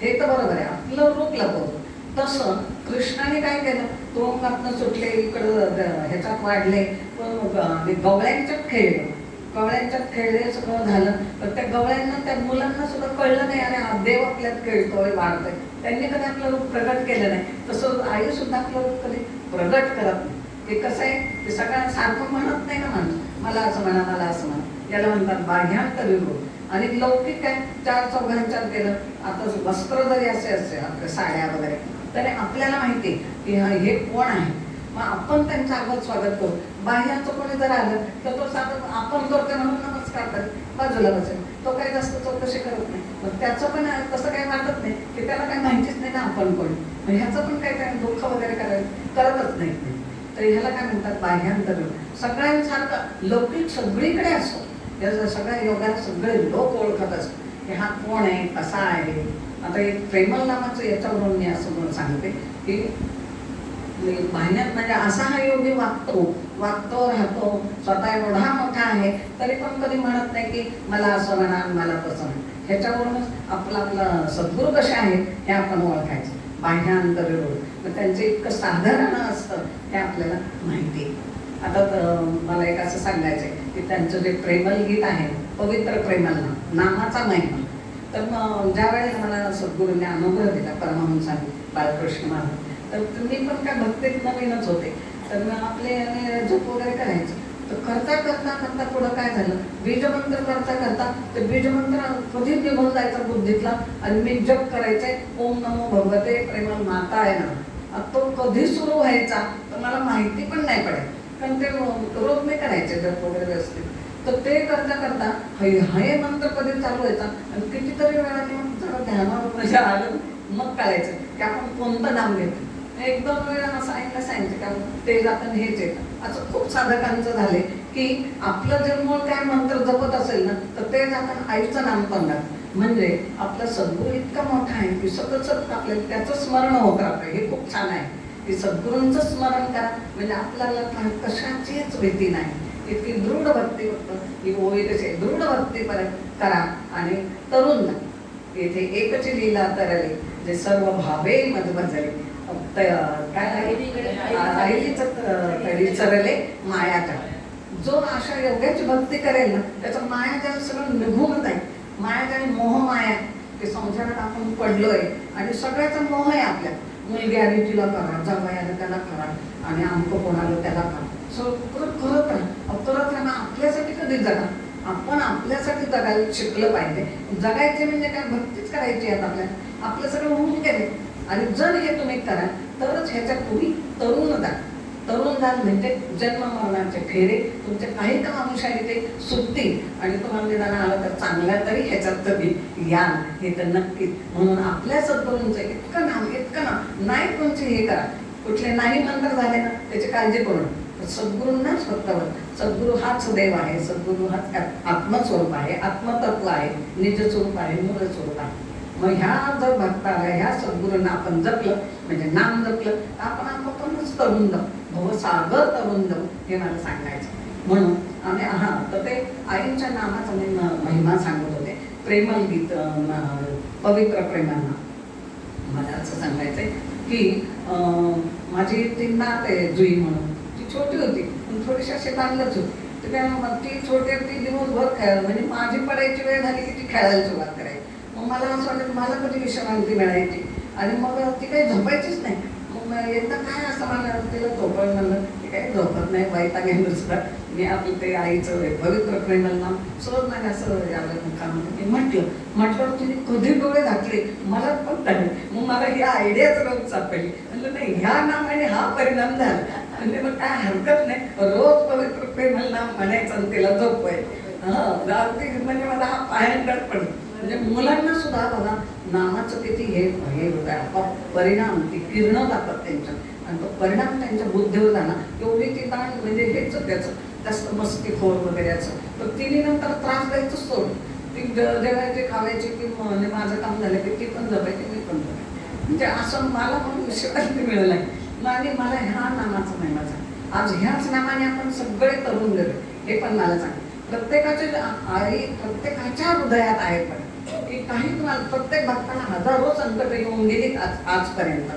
Speaker 1: हे तर बरोबर आहे, आपलं रूप लपवतो. तसं कृष्णाने काय केलं, तुरुंगातनं सुटले, इकडं ह्याच्यात वाढले, पण गवळ्यांच्यात खेळलं. गवळ्यांच्यात खेळले, सगळं झालं. तर त्या गवळ्यांना, त्या मुलांना सुद्धा कळलं नाही अरे हा देव आपल्यात खेळतोय, वाढतोय. त्यांनी कधी आपलं रूप प्रगट केलं नाही. तसं आई सुद्धा आपलं रूप कधी प्रगट करत नाही. ते कसं आहे, ते सगळ्यांना सारखं म्हणत नाही ना माणूस, मला असं म्हणा, मला असं म्हणा. याला म्हणतात बाह्यांतरी रूप. आणि लौकिक काय, 4-4 केलं. आता वस्त्र जरी असे आपल्या साड्या वगैरे, तरी आपल्याला माहिती की हे कोण आहे. मग आपण त्यांचं अगोदर स्वागत करू. बाह्याचं कोणी जर आलं तर तो साधं आपण करतोय म्हणून नमस्कार कर, बाजूला बसेल. तो काही जास्त चौकशी करत नाही. मग त्याचं पण तसं काही वाटत नाही की त्याला काही माहितीच नाही ना आपण कोण. मग ह्याचं पण काही दुःख वगैरे करतच नाही. तर ह्याला काय म्हणतात बाह्यांतर. सगळ्यांसारखं लौकिक सगळीकडे असतो, या सगळ्या योगाला सगळे लोक ओळखत असतात की हा कोण आहे, कसा आहे. आता एक प्रेमल नामाचं याच्यावरून मी असं म्हणून सांगते की बाह्यात म्हणजे असा हा योगी वागतो राहतो, स्वतः एवढा मोठा आहे तरी पण कधी म्हणत नाही की मला असं म्हणा, मला तसं म्हणा. ह्याच्यावरूनच आपला सद्गुरू कसे आहेत हे आपण ओळखायचं. बाह्यांतरी रूप, मग त्यांचं इतकं साधारण असतं हे आपल्याला माहिती आहे. आता मला एक असं सांगायचं आहे की त्यांचं जे प्रेमल गीत आहे, पवित्र प्रेमल नामाचा महिमा. तर मग ज्या वेळेला मला सद्गुरूंनी अनुग्रह दिला, परमहंसांनी, बाळकृष्ण महाराज, तर मी पण काय भक्तीत नवीनच होते. तर मग आपले जप वगैरे करायचं. तर करता पुढं काय झालं, बीजमंत्र करता ते बीजमंत्र कधी निघून जायचा बुद्धीतला आणि मी जप करायचे, ओम नमो भगवते प्रेमल माता आहे ना, तो कधी सुरू व्हायचा तर मला माहिती पण नाही पडेल, कारण ते रोज मी करायचे जप वगैरे व्यवस्थित. तर ते करता हे मंत्र कधी चालू व्हायचा आणि कितीतरी वेळाने मग जरा ध्यानावर म्हणजे आलं, मग कळायचं की आपण कोणतं नाम घेतो. 1-2 वेळा सांगितलं का ते जातं हेच येतं. असं खूप साधकांचं झाले की आपलं जे मूळ काय मंत्र जपत असेल ना, तर ते जाताना आईचं नाम तोंडात. म्हणजे आपला सद्गुरू इतका मोठा आहे की सतत आपल्याला त्याचं स्मरण होत राहतं. हे खूप छान आहे की सद्गुरूंचं स्मरण करा, म्हणजे आपल्याला कशाचीच भीती नाही. इतकी दृढ भक्ती होतं की ओळी कशी दृढ भक्ती करा आणि तरुण जा. येथे एकची लीला तरले, जे सर्व भावे मध भजले. काय तरी चरले मायाच्या. जो अशा योग्याची भक्ती करेल ना, त्याचं मायाजाल सगळं निघून जाईल. मायाजाल मोह माया, ते संसारात आपण पडलोय आणि सगळ्याचा मोह आहे आपल्या. मुलगी आली तिला करा, जावई आलं त्याला करा, आणि आमचं कोणाला त्याला करा. सगळं करत राहा. आपल्यासाठी कधी जगा, आपण आपल्यासाठी जगायला शिकलं पाहिजे. जगायचे म्हणजे काय, भक्तीच करायची आहे आपलं सगळं होऊन गेले. आणि जर हे तुम्ही करा तरच ह्याच्यात तुम्ही तरुण जा. तरुण झालं म्हणजे जन्म मरणाचे फेरे तुमचे काही काम अनुसारी ते सुटतील आणि तुम्हाला निदान आलं तर चांगल्या तरी ह्याच्यात तरी या हे तर नक्कीच. म्हणून आपल्या सद्गुरूंचं इतकं नाम नाही कोणचे हे करा, कुठले नाही मंत्र झाले ना त्याची काळजी करू नका. सद्गुरूंनाच फक्त सद्गुरू हाच देव आहे, सद्गुरू हाच आत्मस्वरूप आहे, आत्मतत्व आहे, निजस्वरूप आहे, मूळ स्वरूप आहे. मग ह्या जर भक्ताला ह्या सद्गुरूंना आपण जपलं म्हणजे नाम जपलं तर आपण आपणच तरुण जाऊ, भवसागर तरुण जाऊ हे मला सांगायचं. म्हणून आम्ही तर ते आईंच्या नामाचा मी महिमा सांगत होते. प्रेमल गीत, पवित्र प्रेमांना मला असं सांगायचंय की माझी ती नात आहे जुई म्हणून, ती छोटी होती पण थोडीशी अशी चांगलंच होती. तर काय मग ती छोटी ती दिवसभर खेळायला म्हणजे माझी पडायची वेळ झाली की ती खेळायला सुरुवात करायची. मग मला असं वाटतं मला कधी विश्रांती मिळायची आणि मग ती काही झोपायचीच नाही. मग एकदा काय असं मला तिला झोपायला म्हणलं की काही झोपत नाही वैताग आहे दुसरा. मी आपलं ते आईचं पवित्र प्रेमल नाम सहज नाही असं यावं मुखामध्ये म्हटलं तिने कधी डोळे घातले मला पण नाही. मग मला ही आयडियाच रोज सापडली. म्हणलं नाही ह्या नामाने हा परिणाम झाला म्हणजे मग काय हरकत नाही, रोज पवित्र प्रेमल नाम म्हणायचं आणि तिला झोपवायचं. जागती म्हणजे मला हा पायांकट पडला. म्हणजे मुलांना सुद्धा बघा नामाचं किती हे होतं परिणाम, ती किरणं जातात त्यांच्या आणि तो परिणाम त्यांच्या बुद्धीवर झाला. एवढी ती ताण म्हणजे हेच त्याचं जास्त मस्तीखोर वगैरे असं. तर तिने नंतर त्रास द्यायचं सोडून ती जेवायची खावायची की म्हणजे माझं काम झालं की ती पण जपायची मी पण जपायची. म्हणजे असं मला पण विश्रांती मिळालं आहे आणि मला ह्या नामाचं नाही माझं. आज ह्याच नामाने आपण सगळे तरुण गेलो हे पण मला सांग. प्रत्येकाच्या हृदयात आहे पण की काही तुम्हाला प्रत्येक भक्ताला हजारो संकट येऊन गेली आजपर्यंत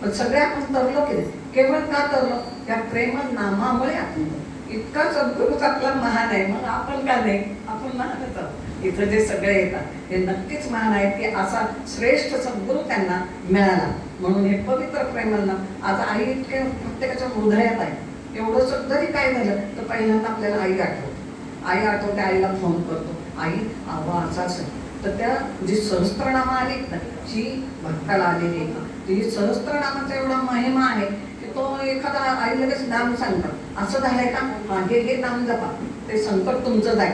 Speaker 1: पण सगळे आपण तरलो की केवळ का तरलो त्या प्रेम नामामुळे आपण इतका सद्गुरूच आपला महान आहे. मग आपण का नाही, आपण महानच आहोत. इथं जे सगळे येतात हे नक्कीच महान आहेत की असा श्रेष्ठ सद्गुरू त्यांना मिळाला. म्हणून हे पवित्र प्रेमल नाम आज आई इतके प्रत्येकाच्या हृदयात आहे. एवढं जरी काय झालं तर पहिल्यांदा आपल्याला आई आठवते, आईला फोन करतो, आई आवा असाच आहे. तर त्या जी सहस्त्रनामा आली ना जी भक्ताला आलेली आहे ती सहस्त्रनामाचा एवढा महिमा आहे की तो एखादा आई लगेच नाम सांगतात असं झालंय का, हे नाम जपा ते संकट तुमचं जाईल.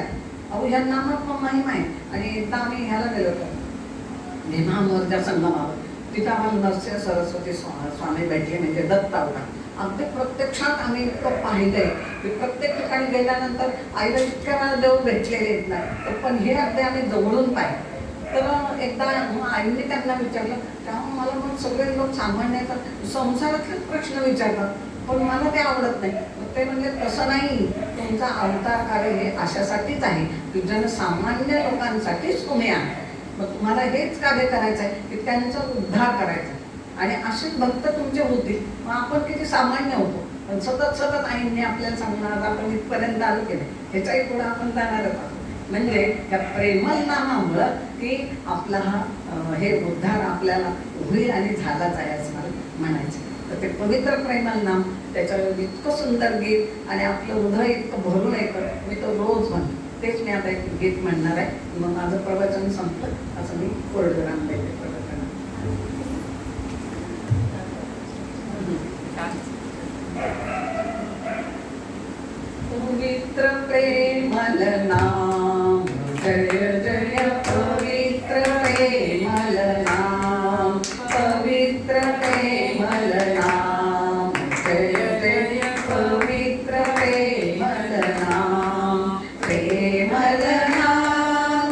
Speaker 1: अहो ह्या नामात पण महिमा आहे. आणि एकदा आम्ही ह्याला गेलो होतो भीमामोर्जा संगमावर, तिथं आम्हाला नरसिंह सरस्वती स्वामी भेटले म्हणजे दत्त अवतार. अगदी प्रत्यक्षात आम्ही इतकं पाहिलंय की प्रत्येक ठिकाणी गेल्यानंतर आईला इतक्या वेळा देव भेटलेले आहेत नाही पण हे अगदी आम्ही जवळून पाहिजे. तर एकदा आईने त्यांना विचारलं तेव्हा मला मग सगळे लोक सामान्य संसारातलेच प्रश्न विचारतात पण मला ते आवडत नाही. ते म्हणजे तसं नाही, तुमचा अवतार कार्य हे अशासाठीच आहे की जनसामान्य लोकांसाठीच तुम्ही आहे. मग तुम्हाला हेच कार्य करायचं आहे की त्यांचा उद्धार करायचा आणि असेच भक्त तुमचे होतील. मग आपण किती सामान्य होतो पण सतत आईने आपल्याला सांगणार आपण इथपर्यंत आलो की नाही ह्याच्याही पुढे आपण जाणारच आहोत. म्हणजे या प्रेमल नामामुळं की आपला हा हे उद्धार आपल्याला होईल आणि झालाच आहे असं मला म्हणायचं. तर ते पवित्र प्रेमल नाम त्याच्यावर इतकं सुंदर गीत आणि आपलं हृदय इतकं भरून येतं मी तो रोज म्हणतो. तेच मी आता एक गीत म्हणणार आहे. मग माझं प्रवचन संपलं असं मी कोरडराम देते प्रवचन. पवित्र प्रेमल नाम जय जय पवित्र प्रेमल नाम, पवित्र प्रेमल नाम जय जय पवित्र प्रेमल नाम. प्रेमल नाम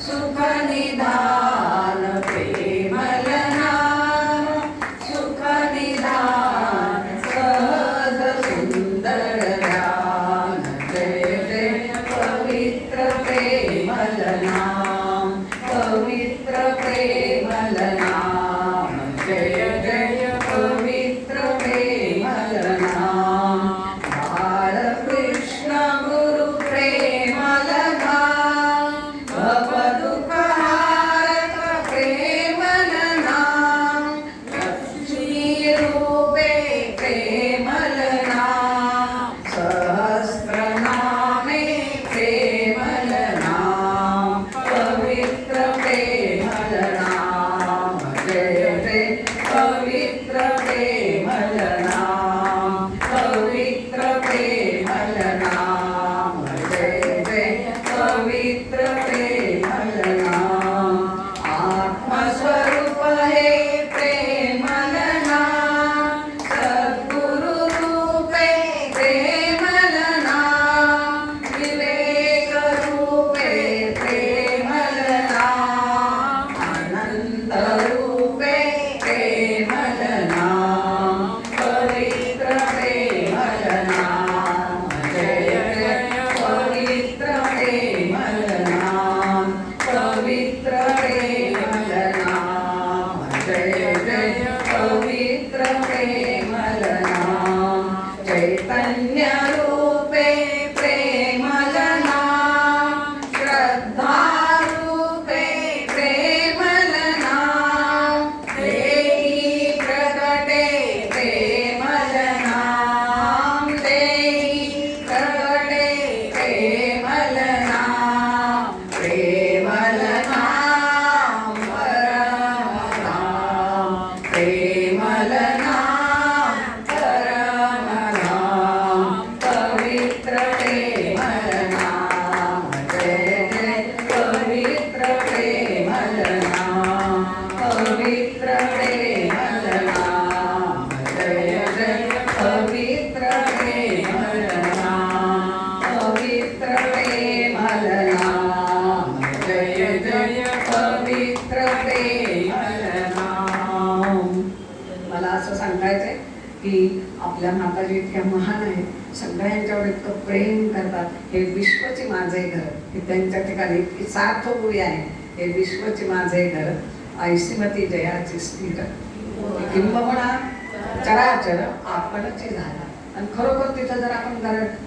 Speaker 1: सुख निधान, प्रेमल नाम सुख निधान सहज सुंदर ज्ञान. जय जय पवित्र प्रेमल नाम, पवित्र प्रेमल नाम जय जय पवित्र प्रेमल नाम. बाळकृष्ण गुरु प्रेमल नाम, भवदुःखहारक प्रेमल नाम. लक्ष्मी रूपे प्रेमल नाम, सहस्रनामे प्रेमल नाम. पवित्र प्रेमल नाम, आत्मस्वरूप हे प्रेमल नाम, सद्गुरु रूपे प्रेमल नाम, विवेक रूपे प्रेमल नाम, अनंत रूपे प्रेमल नाम, पवित्र प्रेमल नाम, जय जय पवित्र प्रेमल नाम, पवित्र प्रेमल नाम, जय जय पवित्र प्रेमल नाम, चैतन्य रूपे प्रेमल नाम, श्रद्धा रूपे प्रेमल नाम, देहि प्रगटे प्रेमल नाम, देहि प्रगटे प्रेमल नाम, प्रेमल नाम परम नाम, प्रेमल नाम परम नाम, पवित्र प्रेमल नाम, जय जय पवित्र प्रेमल नाम, पवित्र प्रेमल नाम, जय जय पवित्र प्रेमल नाम, पवित्र प्रेमल नाम, जय जय पवित्र प्रेमल नाम. मला असं सांगायचंय की आपल्या माताजी इतक्या महान आहेत, सगळ्यांच्यावर इतकं प्रेम करतात. हे विश्वचे माझे घर, हे त्यांच्या ठिकाणी इतकी सार्थपुरी आहे. हे विश्वचे माझे घर, ऐसीमती जयाची स्थिर, किंबहुना चराचर आपणची झाला. आणि खरोखर तिथं जर आपण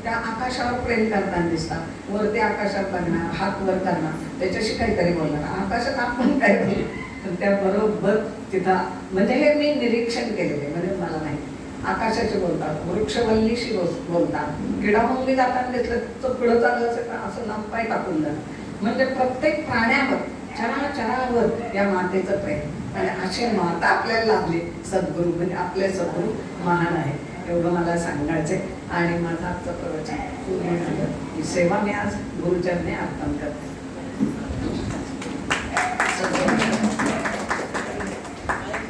Speaker 1: त्या आकाशावर प्रेम करताना दिसतात, वरती आकाशात बघणार, हात वर करणार, त्याच्याशी काहीतरी बोलणार, आकाशात आपण काय बोलू, तर त्या बरोबर तिथं म्हणजे हे मी निरीक्षण केलेले, म्हणजे मला माहिती. आकाशाचे बोलतात, वृक्षवल्लीशी बोलतात, किडामुंगी जाताना दिसलं तर पुढं चाललं असेल तर असं नाम पाय टाकून जाणं. म्हणजे प्रत्येक प्राण्यावर, चराचरावर या मातेचं प्रेम. आणि अशी माता आपल्याला लाभली सद्गुरू, म्हणजे आपले सद्गुरू महान आहे, एवढं मला सांगायचंय. आणि माझा आजचं प्रवचन पूर्ण झालं. ही सेवा मी आज गुरुचरणी अर्पण करते.